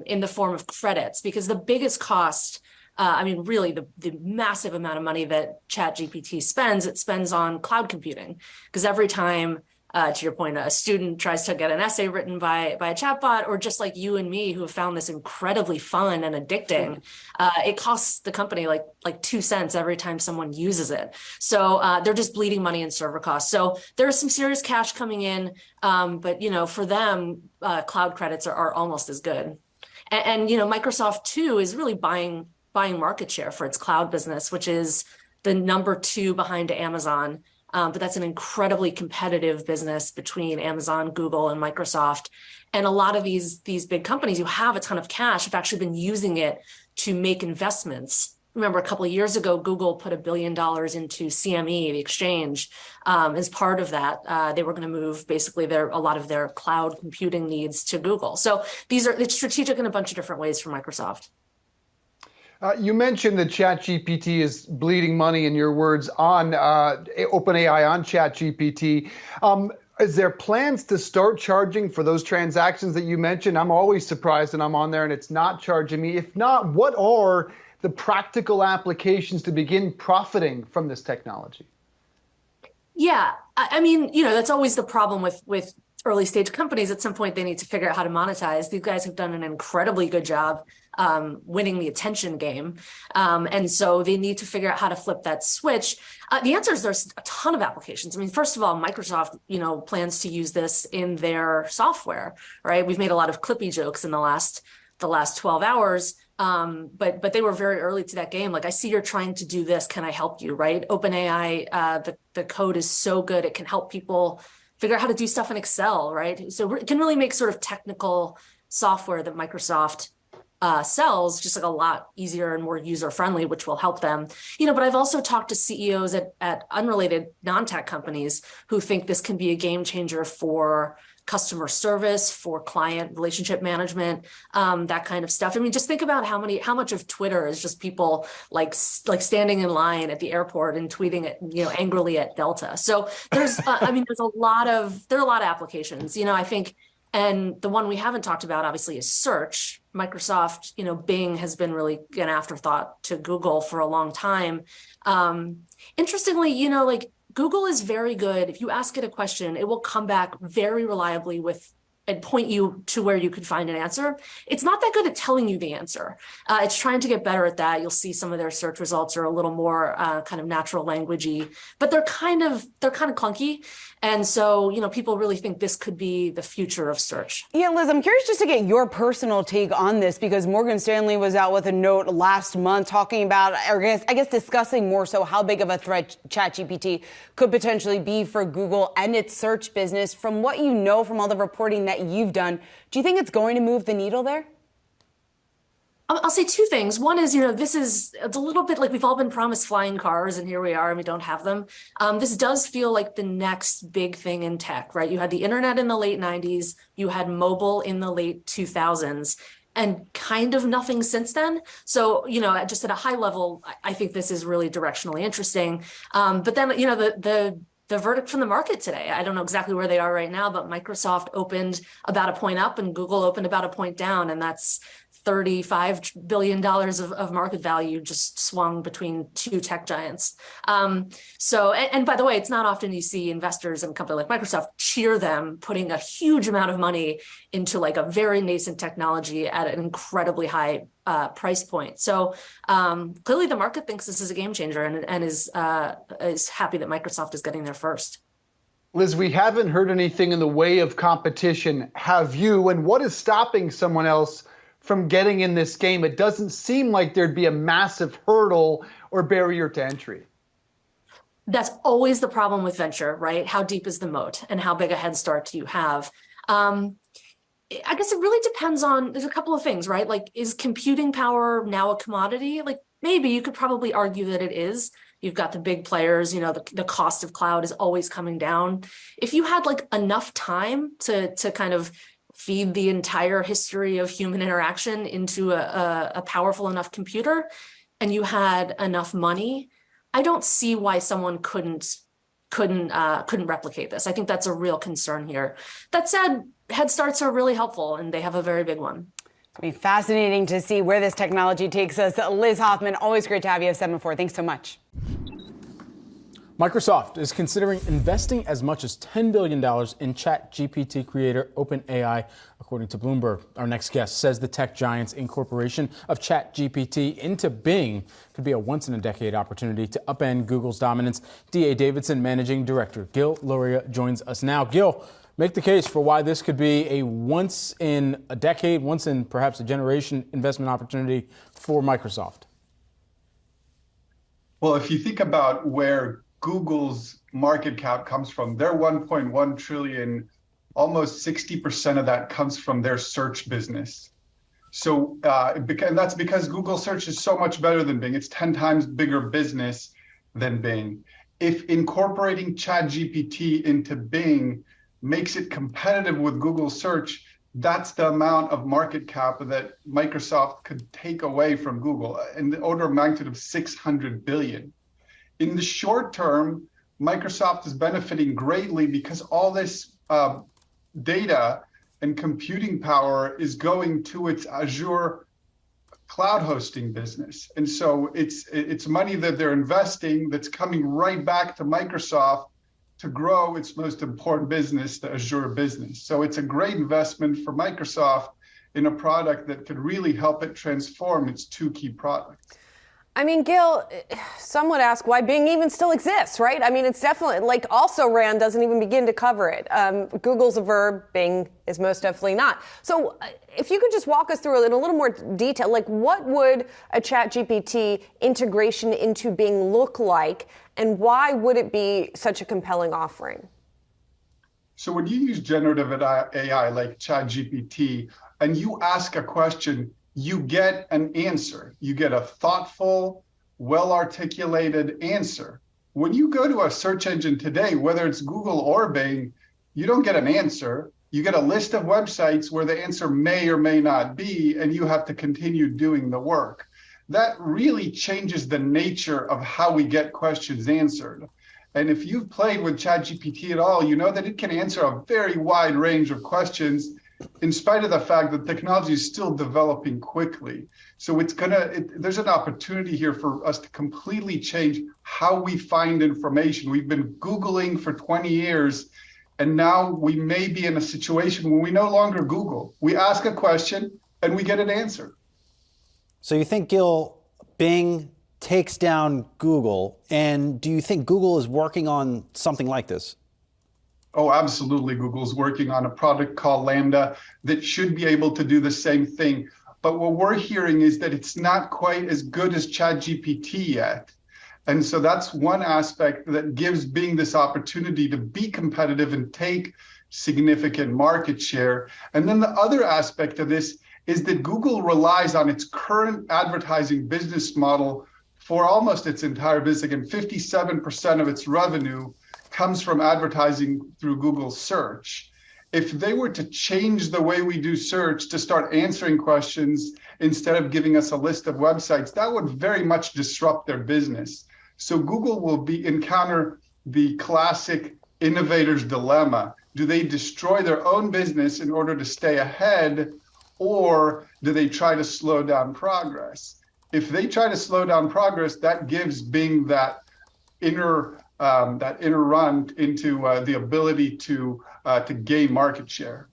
Speaker 20: in the form of credits, because the biggest cost, really the massive amount of money that ChatGPT spends, it spends on cloud computing, because every time. To your point, a student tries to get an essay written by a chatbot, or just like you and me who have found this incredibly fun and addicting, it costs the company like 2 cents every time someone uses it. So they're just bleeding money in server costs. So there is some serious cash coming in, but for them, cloud credits are almost as good. And Microsoft too is really buying market share for its cloud business, which is the number 2 behind Amazon. But that's an incredibly competitive business between Amazon, Google, and Microsoft. And a lot of these big companies who have a ton of cash have actually been using it to make investments. Remember, a couple of years ago, Google put $1 billion into CME, the exchange. As part of that, they were going to move basically a lot of their cloud computing needs to Google. So it's strategic in a bunch of different ways for Microsoft.
Speaker 9: You mentioned that ChatGPT is bleeding money, in your words, on OpenAI, on ChatGPT. Is there plans to start charging for those transactions that you mentioned? I'm always surprised when I'm on there and it's not charging me. If not, what are the practical applications to begin profiting from this technology?
Speaker 20: Yeah, that's always the problem with early stage companies. At some point, they need to figure out how to monetize. These guys have done an incredibly good job winning the attention game. And so they need to figure out how to flip that switch. The answer is there's a ton of applications. First of all, Microsoft, plans to use this in their software, right? We've made a lot of Clippy jokes in the last 12 hours. But they were very early to that game. Like, I see you're trying to do this. Can I help you? Right? OpenAI, the code is so good. It can help people figure out how to do stuff in Excel, right? So it can really make sort of technical software that Microsoft sells, just like a lot easier and more user friendly, which will help them. But I've also talked to CEOs at unrelated non-tech companies who think this can be a game changer for customer service, for client relationship management, that kind of stuff. I mean, just think about how much of Twitter is just people like standing in line at the airport and tweeting it, angrily at Delta. So there's, there are a lot of applications, I think. And the one we haven't talked about, obviously, is search. Microsoft, Bing has been really an afterthought to Google for a long time. Interestingly, Google is very good. If you ask it a question, it will come back very reliably and point you to where you could find an answer. It's not that good at telling you the answer. It's trying to get better at that. You'll see some of their search results are a little more kind of natural languagey, but they're kind of clunky. And so, people really think this could be the future of search.
Speaker 10: Yeah, Liz, I'm curious just to get your personal take on this, because Morgan Stanley was out with a note last month talking about, or I guess discussing more so how big of a threat ChatGPT could potentially be for Google and its search business. From what you know from all the reporting that you've done, do you think it's going to move the needle there?
Speaker 20: I'll say two things. One is, it's a little bit like we've all been promised flying cars, and here we are, and we don't have them. This does feel like the next big thing in tech, right? You had the internet in the late 90s, you had mobile in the late 2000s, and kind of nothing since then. So, just at a high level, I think this is really directionally interesting. But then, the verdict from the market today, I don't know exactly where they are right now, but Microsoft opened about a point up and Google opened about a point down, and that's $35 billion of market value just swung between two tech giants. And by the way, it's not often you see investors in a company like Microsoft cheer them putting a huge amount of money into like a very nascent technology at an incredibly high price point. So clearly the market thinks this is a game changer and is happy that Microsoft is getting there first.
Speaker 9: Liz, we haven't heard anything in the way of competition. Have you? And what is stopping someone else from getting in this game? It doesn't seem like there'd be a massive hurdle or barrier to entry.
Speaker 20: That's always the problem with venture, right? How deep is the moat and how big a head start do you have? I guess it really depends on, there's a couple of things, right? Like, is computing power now a commodity? Like, maybe you could probably argue that it is. You've got the big players, the cost of cloud is always coming down. If you had like enough time to kind of feed the entire history of human interaction into a powerful enough computer, and you had enough money, I don't see why someone couldn't replicate this. I think that's a real concern here. That said, head starts are really helpful, and they have a very big one.
Speaker 10: It'll be fascinating to see where this technology takes us. Liz Hoffman, always great to have you at 7-4. Thanks so much.
Speaker 6: Microsoft is considering investing as much as $10 billion in ChatGPT creator OpenAI, according to Bloomberg. Our next guest says the tech giant's incorporation of ChatGPT into Bing could be a once-in-a-decade opportunity to upend Google's dominance. D.A. Davidson Managing Director Gil Luria joins us now. Gil, make the case for why this could be a once-in-a-decade, once-in-perhaps-a-generation investment opportunity for Microsoft.
Speaker 21: Well, if you think about where Google's market cap comes from, their 1.1 trillion, almost 60% of that comes from their search business. So, and that's because Google search is so much better than Bing. It's 10 times bigger business than Bing. If incorporating ChatGPT into Bing makes it competitive with Google search, that's the amount of market cap that Microsoft could take away from Google in the order of magnitude of 600 billion. In the short term, Microsoft is benefiting greatly because all this data and computing power is going to its Azure cloud hosting business. And so it's money that they're investing that's coming right back to Microsoft to grow its most important business, the Azure business. So it's a great investment for Microsoft in a product that could really help it transform its two key products.
Speaker 8: I mean, Gil, some would ask why Bing even still exists, right? I mean, it's definitely, like, also Rand doesn't even begin to cover it. Google's a verb, Bing is most definitely not. So if you could just walk us through it in a little more detail, like what would a ChatGPT integration into Bing look like, and why would it be such a compelling offering?
Speaker 21: So when you use generative AI like ChatGPT and you ask a question, you get an answer. You get a thoughtful, well-articulated answer. When you go to a search engine today, whether it's Google or Bing, you don't get an answer. You get a list of websites where the answer may or may not be, and you have to continue doing the work. That really changes the nature of how we get questions answered. And if you've played with ChatGPT at all, you know that it can answer a very wide range of questions in spite of the fact that technology is still developing quickly. So there's an opportunity here for us to completely change how we find information. We've been Googling for 20 years, and now we may be in a situation where we no longer Google. We ask a question and we get an answer.
Speaker 3: So you think, Gil, Bing takes down Google, and do you think Google is working on something like this?
Speaker 21: Oh, absolutely. Google's working on a product called Lambda that should be able to do the same thing. But what we're hearing is that it's not quite as good as ChatGPT yet. And so that's one aspect that gives Bing this opportunity to be competitive and take significant market share. And then the other aspect of this is that Google relies on its current advertising business model for almost its entire business. Again, 57% of its revenue comes from advertising through Google search. If they were to change the way we do search to start answering questions instead of giving us a list of websites, that would very much disrupt their business. So Google will encounter the classic innovator's dilemma. Do they destroy their own business in order to stay ahead, or do they try to slow down progress? If they try to slow down progress, that gives Bing that inner run into the ability to gain market share.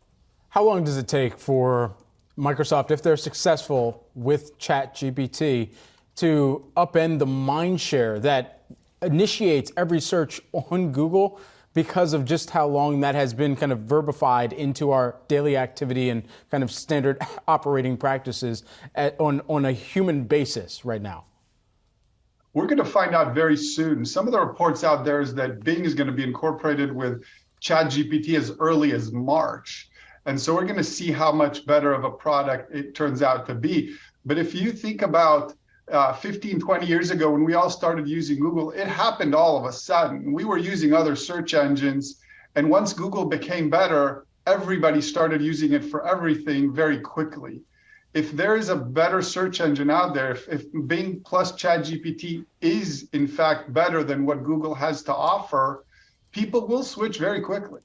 Speaker 6: How long does it take for Microsoft, if they're successful with ChatGPT, to upend the mind share that initiates every search on Google because of just how long that has been kind of verbified into our daily activity and kind of standard operating practices on a human basis right now?
Speaker 21: We're going to find out very soon. Some of the reports out there is that Bing is going to be incorporated with ChatGPT as early as March. And so we're going to see how much better of a product it turns out to be. But if you think about 15, 20 years ago, when we all started using Google, it happened all of a sudden. We were using other search engines. And once Google became better, everybody started using it for everything very quickly. If there is a better search engine out there, if Bing plus ChatGPT is in fact better than what Google has to offer, people will switch very quickly.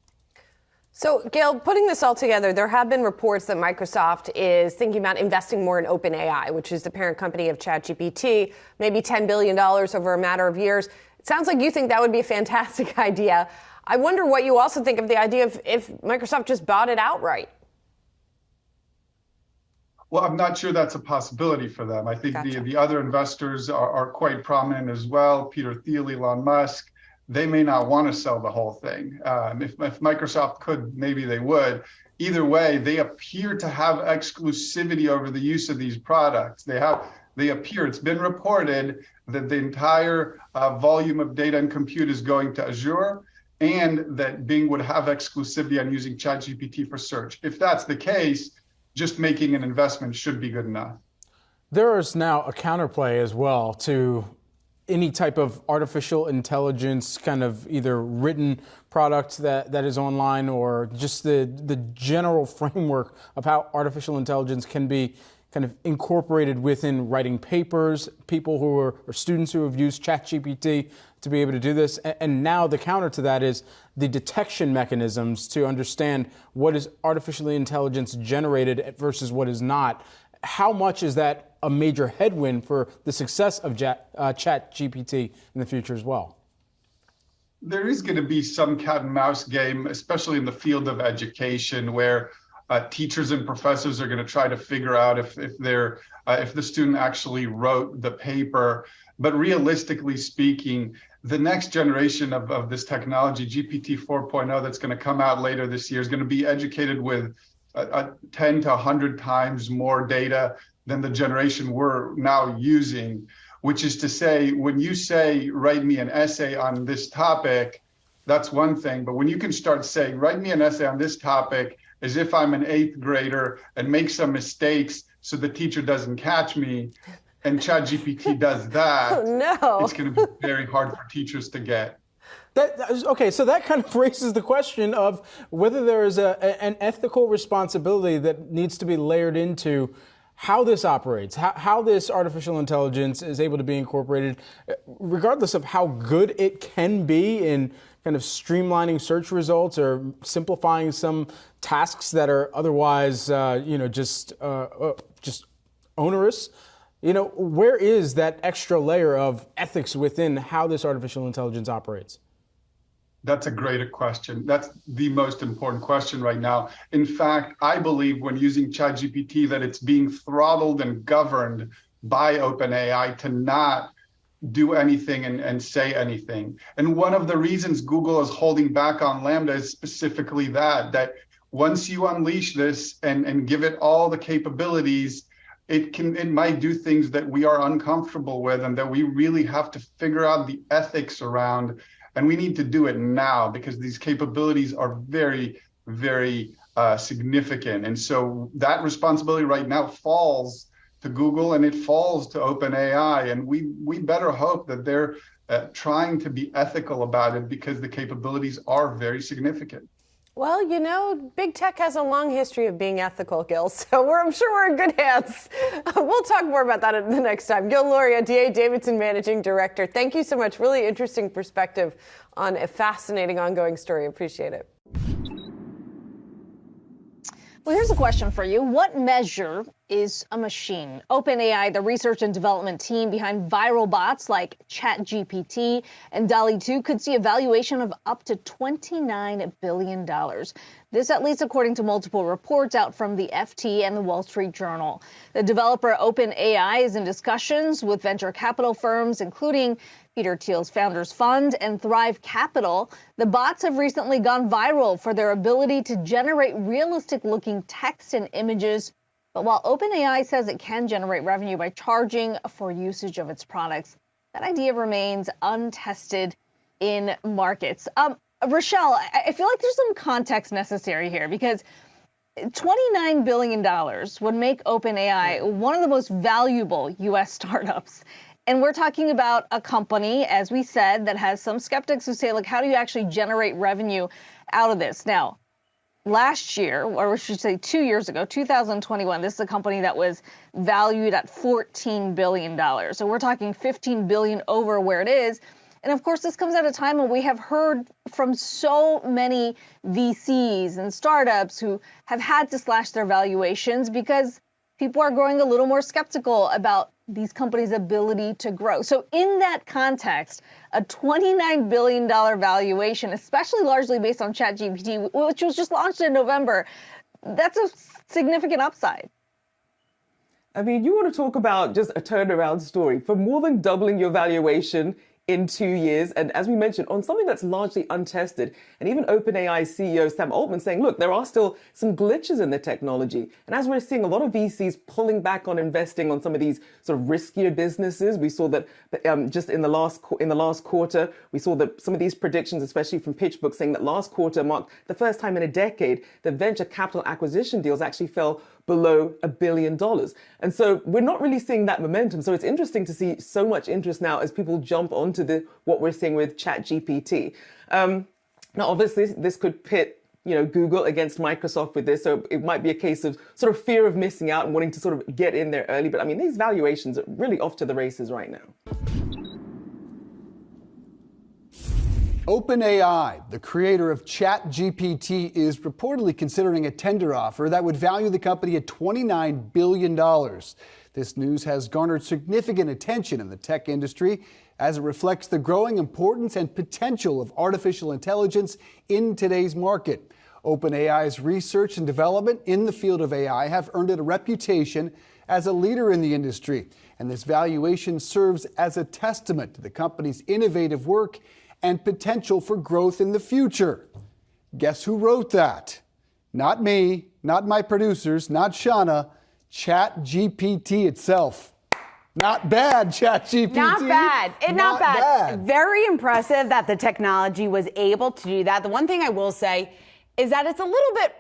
Speaker 8: So, Gail, putting this all together, there have been reports that Microsoft is thinking about investing more in Open AI, which is the parent company of ChatGPT, maybe $10 billion over a matter of years. It sounds like you think that would be a fantastic idea. I wonder what you also think of the idea of if Microsoft just bought it outright.
Speaker 21: Well, I'm not sure that's a possibility for them. I think the other investors are quite prominent as well. Peter Thiel, Elon Musk. They may not want to sell the whole thing. If Microsoft could, maybe they would. Either way, they appear to have exclusivity over the use of these products. It's been reported that the entire volume of data and compute is going to Azure, and that Bing would have exclusivity on using ChatGPT for search. If that's the case, just making an investment should be good enough.
Speaker 6: There is now a counterplay as well to any type of artificial intelligence kind of either written product that is online, or just the general framework of how artificial intelligence can be kind of incorporated within writing papers, people who are or students who have used ChatGPT to be able to do this. And now the counter to that is the detection mechanisms to understand what is artificially intelligence generated versus what is not. How much is that a major headwind for the success of ChatGPT in the future as well?
Speaker 21: There is going to be some cat and mouse game, especially in the field of education, where teachers and professors are going to try to figure out if the student actually wrote the paper. But realistically speaking, the next generation of this technology, GPT 4.0, that's going to come out later this year, is going to be educated with 10 to 100 times more data than the generation we're now using, which is to say, when you say, write me an essay on this topic, that's one thing. But when you can start saying, write me an essay on this topic as if I'm an 8th grader and make some mistakes so the teacher doesn't catch me, and ChatGPT does that,
Speaker 8: Oh, no.
Speaker 21: it's going to be very hard for teachers to get.
Speaker 6: Okay, so that kind of raises the question of whether there is an ethical responsibility that needs to be layered into how this operates, how this artificial intelligence is able to be incorporated, regardless of how good it can be in kind of streamlining search results or simplifying some tasks that are otherwise, just onerous. Where is that extra layer of ethics within how this artificial intelligence operates?
Speaker 21: That's a great question. That's the most important question right now. In fact, I believe when using ChatGPT that it's being throttled and governed by OpenAI to not do anything and say anything. And one of the reasons Google is holding back on Lambda is specifically that once you unleash this and give it all the capabilities, it might do things that we are uncomfortable with and that we really have to figure out the ethics around. And we need to do it now because these capabilities are very, very significant. And so that responsibility right now falls to Google and it falls to OpenAI. And we better hope that they're trying to be ethical about it because the capabilities are very significant.
Speaker 8: Well, big tech has a long history of being ethical, Gil, so I'm sure we're in good hands. We'll talk more about that the next time. Gil Luria, D.A. Davidson Managing Director, thank you so much. Really interesting perspective on a fascinating ongoing story. Appreciate it.
Speaker 14: Well, here's a question for you. What measure is a machine? OpenAI, the research and development team behind viral bots like ChatGPT and DALL-E 2, could see a valuation of up to $29 billion. This at least according to multiple reports out from the FT and the Wall Street Journal. The developer OpenAI is in discussions with venture capital firms, including Peter Thiel's Founders Fund and Thrive Capital. The bots have recently gone viral for their ability to generate realistic-looking text and images. But while OpenAI says it can generate revenue by charging for usage of its products, that idea remains untested in markets. Rochelle, I feel like there's some context necessary here because $29 billion would make OpenAI one of the most valuable U.S. startups. And we're talking about a company, as we said, that has some skeptics who say, look, how do you actually generate revenue out of this? Now, last year, or we should say 2 years ago, 2021, this is a company that was valued at $14 billion. So we're talking $15 billion over where it is. And of course, this comes at a time when we have heard from so many VCs and startups who have had to slash their valuations because people are growing a little more skeptical about these companies' ability to grow. So in that context, a $29 billion valuation, especially largely based on ChatGPT, which was just launched in November, that's a significant upside.
Speaker 1: I mean, you want to talk about just a turnaround story for more than doubling your valuation in 2 years. And as we mentioned, on something that's largely untested, and even OpenAI CEO Sam Altman saying, look, there are still some glitches in the technology. And as we're seeing a lot of VCs pulling back on investing on some of these sort of riskier businesses, we saw that just in the last quarter, we saw that some of these predictions, especially from PitchBook, saying that last quarter marked the first time in a decade that venture capital acquisition deals actually fell below $1 billion. And so we're not really seeing that momentum. So it's interesting to see so much interest now as people jump onto what we're seeing with ChatGPT. Now, obviously, this could pit Google against Microsoft with this. So it might be a case of sort of fear of missing out and wanting to sort of get in there early. But I mean, these valuations are really off to the races right now.
Speaker 9: OpenAI, the creator of ChatGPT, is reportedly considering a tender offer that would value the company at $29 billion. This news has garnered significant attention in the tech industry as it reflects the growing importance and potential of artificial intelligence in today's market. OpenAI's research and development in the field of AI have earned it a reputation as a leader in the industry, and this valuation serves as a testament to the company's innovative work and potential for growth in the future. Guess who wrote that? Not me, not my producers, not Shauna, ChatGPT itself. Not bad, ChatGPT.
Speaker 10: Not bad. Not bad. Very impressive that the technology was able to do that. The one thing I will say is that it's a little bit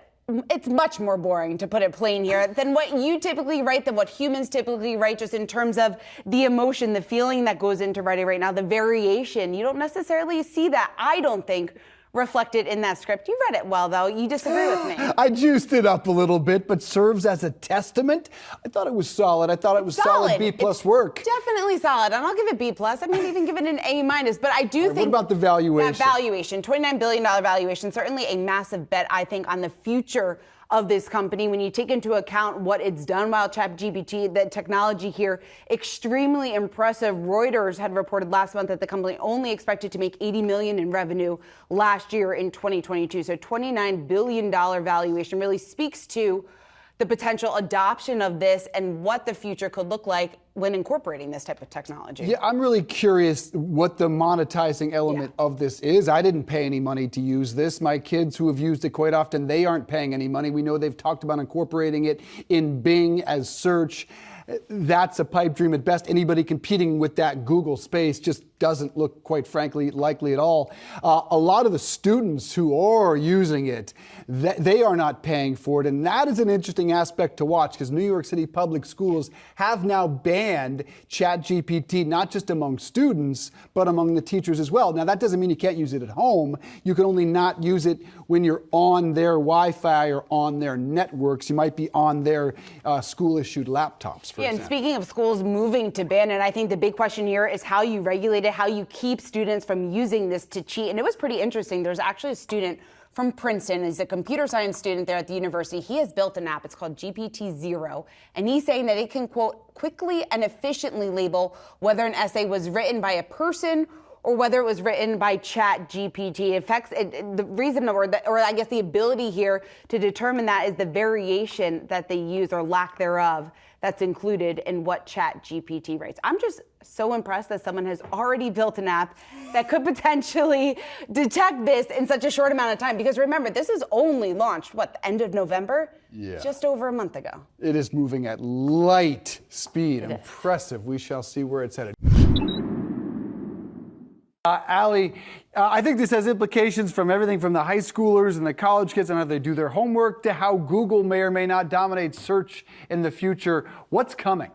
Speaker 10: it's much more boring, to put it plain here, than what you typically write, than what humans typically write, just in terms of the emotion, the feeling that goes into writing right now, the variation. You don't necessarily see that, I don't think, reflected in that script. You read it well, though. You disagree with me.
Speaker 9: I juiced it up a little bit, but serves as a testament. I thought it was solid. I thought it was solid B+ work.
Speaker 10: Definitely solid. And I'll give it B+. I mean, even give it an A-. But I do think...
Speaker 9: What about the valuation?
Speaker 10: That valuation, $29 billion valuation, certainly a massive bet, I think, on the future of this company. When you take into account what it's done while ChatGPT, the technology here, extremely impressive. Reuters had reported last month that the company only expected to make $80 million in revenue last year in 2022. So $29 billion valuation really speaks to the potential adoption of this and what the future could look like when incorporating this type of technology.
Speaker 9: Yeah, I'm really curious what the monetizing element of this is. I didn't pay any money to use this. My kids who have used it quite often, they aren't paying any money. We know they've talked about incorporating it in Bing as search. That's a pipe dream at best. Anybody competing with that Google space just doesn't look, quite frankly, likely at all. A lot of the students who are using it, they are not paying for it. And that is an interesting aspect to watch, because New York City public schools have now banned ChatGPT, not just among students, but among the teachers as well. Now, that doesn't mean you can't use it at home. You can only not use it when you're on their Wi-Fi or on their networks. You might be on their school-issued laptops, for example.
Speaker 10: And speaking of schools moving to ban it, I think the big question here is how you regulate it, how you keep students from using this to cheat. And it was pretty interesting. There's actually a student from Princeton. He's a computer science student there at the university. He has built an app. It's called GPT Zero. And he's saying that it can, quote, quickly and efficiently label whether an essay was written by a person or whether it was written by ChatGPT. The reason, or I guess the ability here to determine that is the variation that they use or lack thereof that's included in what ChatGPT writes. I'm just so impressed that someone has already built an app that could potentially detect this in such a short amount of time. Because remember, this is only launched, the end of November?
Speaker 9: Yeah.
Speaker 10: Just over a month ago.
Speaker 9: It is moving at light speed. Impressive. We shall see where it's headed. Allie, I think this has implications from everything from the high schoolers and the college kids and how they do their homework to how Google may or may not dominate search in the future. What's coming?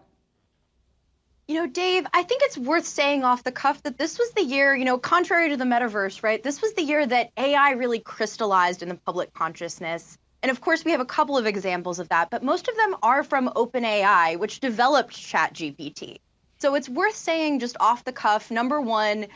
Speaker 4: You know, Dave, I think it's worth saying off the cuff that this was the year, contrary to the metaverse, right? This was the year that AI really crystallized in the public consciousness. And of course, we have a couple of examples of that, but most of them are from OpenAI, which developed ChatGPT. So it's worth saying just off the cuff, number one,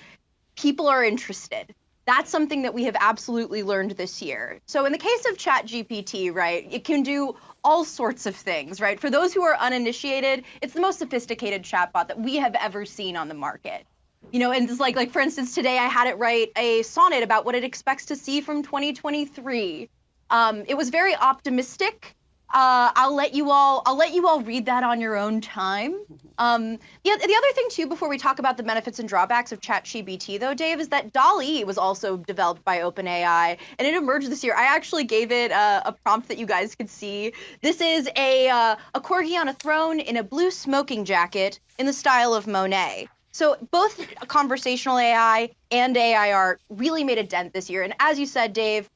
Speaker 4: people are interested. That's something that we have absolutely learned this year. So in the case of ChatGPT, right, it can do all sorts of things, right? For those who are uninitiated, it's the most sophisticated chatbot that we have ever seen on the market. And it's like for instance, today I had it write a sonnet about what it expects to see from 2023. It was very optimistic. I'll let you all read that on your own time. The other thing too, before we talk about the benefits and drawbacks of ChatGPT, though, Dave, is that DALL-E was also developed by OpenAI, and it emerged this year. I actually gave it a prompt that you guys could see. This is a corgi on a throne in a blue smoking jacket in the style of Monet. So both conversational AI and AI art really made a dent this year. And as you said, Dave,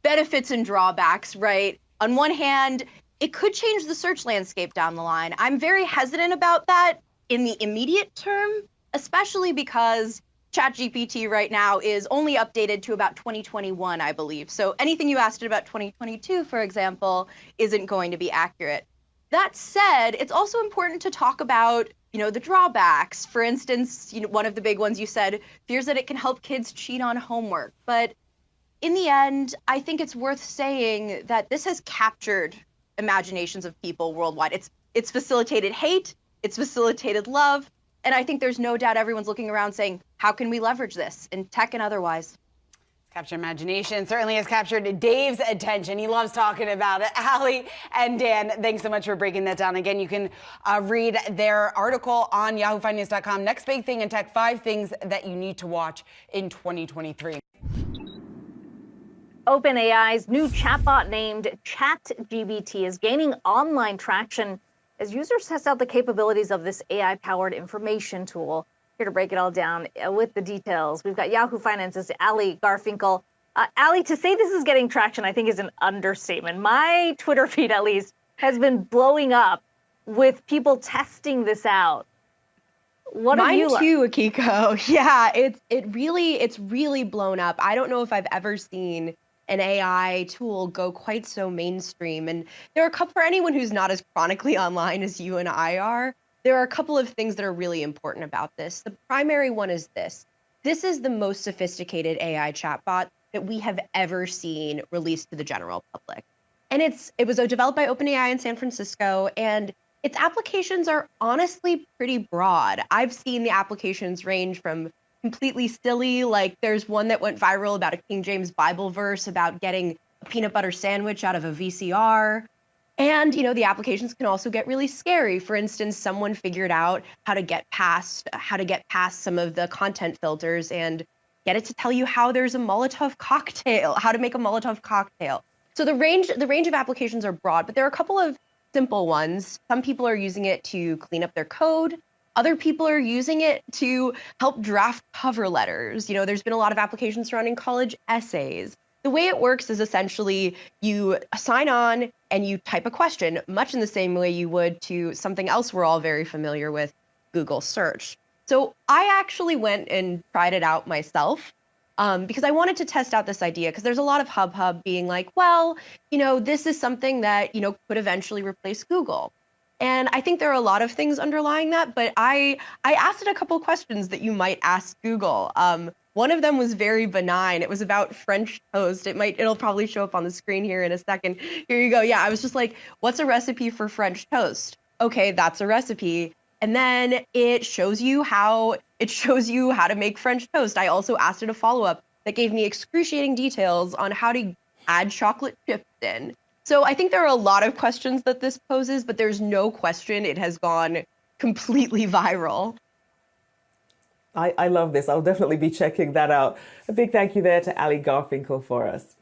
Speaker 4: benefits and drawbacks, right? On one hand, it could change the search landscape down the line. I'm very hesitant about that in the immediate term, especially because ChatGPT right now is only updated to about 2021, I believe. So anything you asked it about 2022, for example, isn't going to be accurate. That said, it's also important to talk about, the drawbacks. For instance, one of the big ones you said, fears that it can help kids cheat on homework. But in the end, I think it's worth saying that this has captured imaginations of people worldwide. It's facilitated hate, it's facilitated love, and I think there's no doubt everyone's looking around saying, how can we leverage this in tech and otherwise?
Speaker 10: Capture imagination certainly has captured Dave's attention. He loves talking about it. Allie and Dan, thanks so much for breaking that down. Again, you can read their article on yahoofinance.com. Next big thing in tech, 5 things that you need to watch in 2023.
Speaker 22: OpenAI's new chatbot named ChatGPT is gaining online traction as users test out the capabilities of this AI-powered information tool. Here to break it all down with the details, we've got Yahoo Finance's Allie Garfinkel. Ali, to say this is getting traction, I think is an understatement. My Twitter feed, at least, has been blowing up with people testing this out. What have you
Speaker 5: Mine too, Akiko. Yeah, it's really blown up. I don't know if I've ever seen an AI tool go quite so mainstream. And there are a couple, for anyone who's not as chronically online as you and I are, there are a couple of things that are really important about this. The primary one is this. This is the most sophisticated AI chatbot that we have ever seen released to the general public. And it was developed by OpenAI in San Francisco, and its applications are honestly pretty broad. I've seen the applications range from completely silly, like there's one that went viral about a King James Bible verse about getting a peanut butter sandwich out of a VCR. And, the applications can also get really scary. For instance, someone figured out how to get past some of the content filters and get it to tell you how there's a Molotov cocktail, how to make a Molotov cocktail. So the range of applications are broad, but there are a couple of simple ones. Some people are using it to clean up their code. Other people are using it to help draft cover letters. There's been a lot of applications surrounding college essays. The way it works is essentially you sign on and you type a question, much in the same way you would to something else we're all very familiar with, Google search. So I actually went and tried it out myself because I wanted to test out this idea, because there's a lot of hub being like, well, this is something that, could eventually replace Google. And I think there are a lot of things underlying that, but I asked it a couple of questions that you might ask Google. One of them was very benign. It was about French toast. It'll probably show up on the screen here in a second. Here you go. Yeah, I was just like, what's a recipe for French toast? Okay, that's a recipe. And then it shows you how to make French toast. I also asked it a follow-up that gave me excruciating details on how to add chocolate chips in. So I think there are a lot of questions that this poses, but there's no question it has gone completely viral.
Speaker 1: I love this. I'll definitely be checking that out. A big thank you there to Ali Garfinkel for us.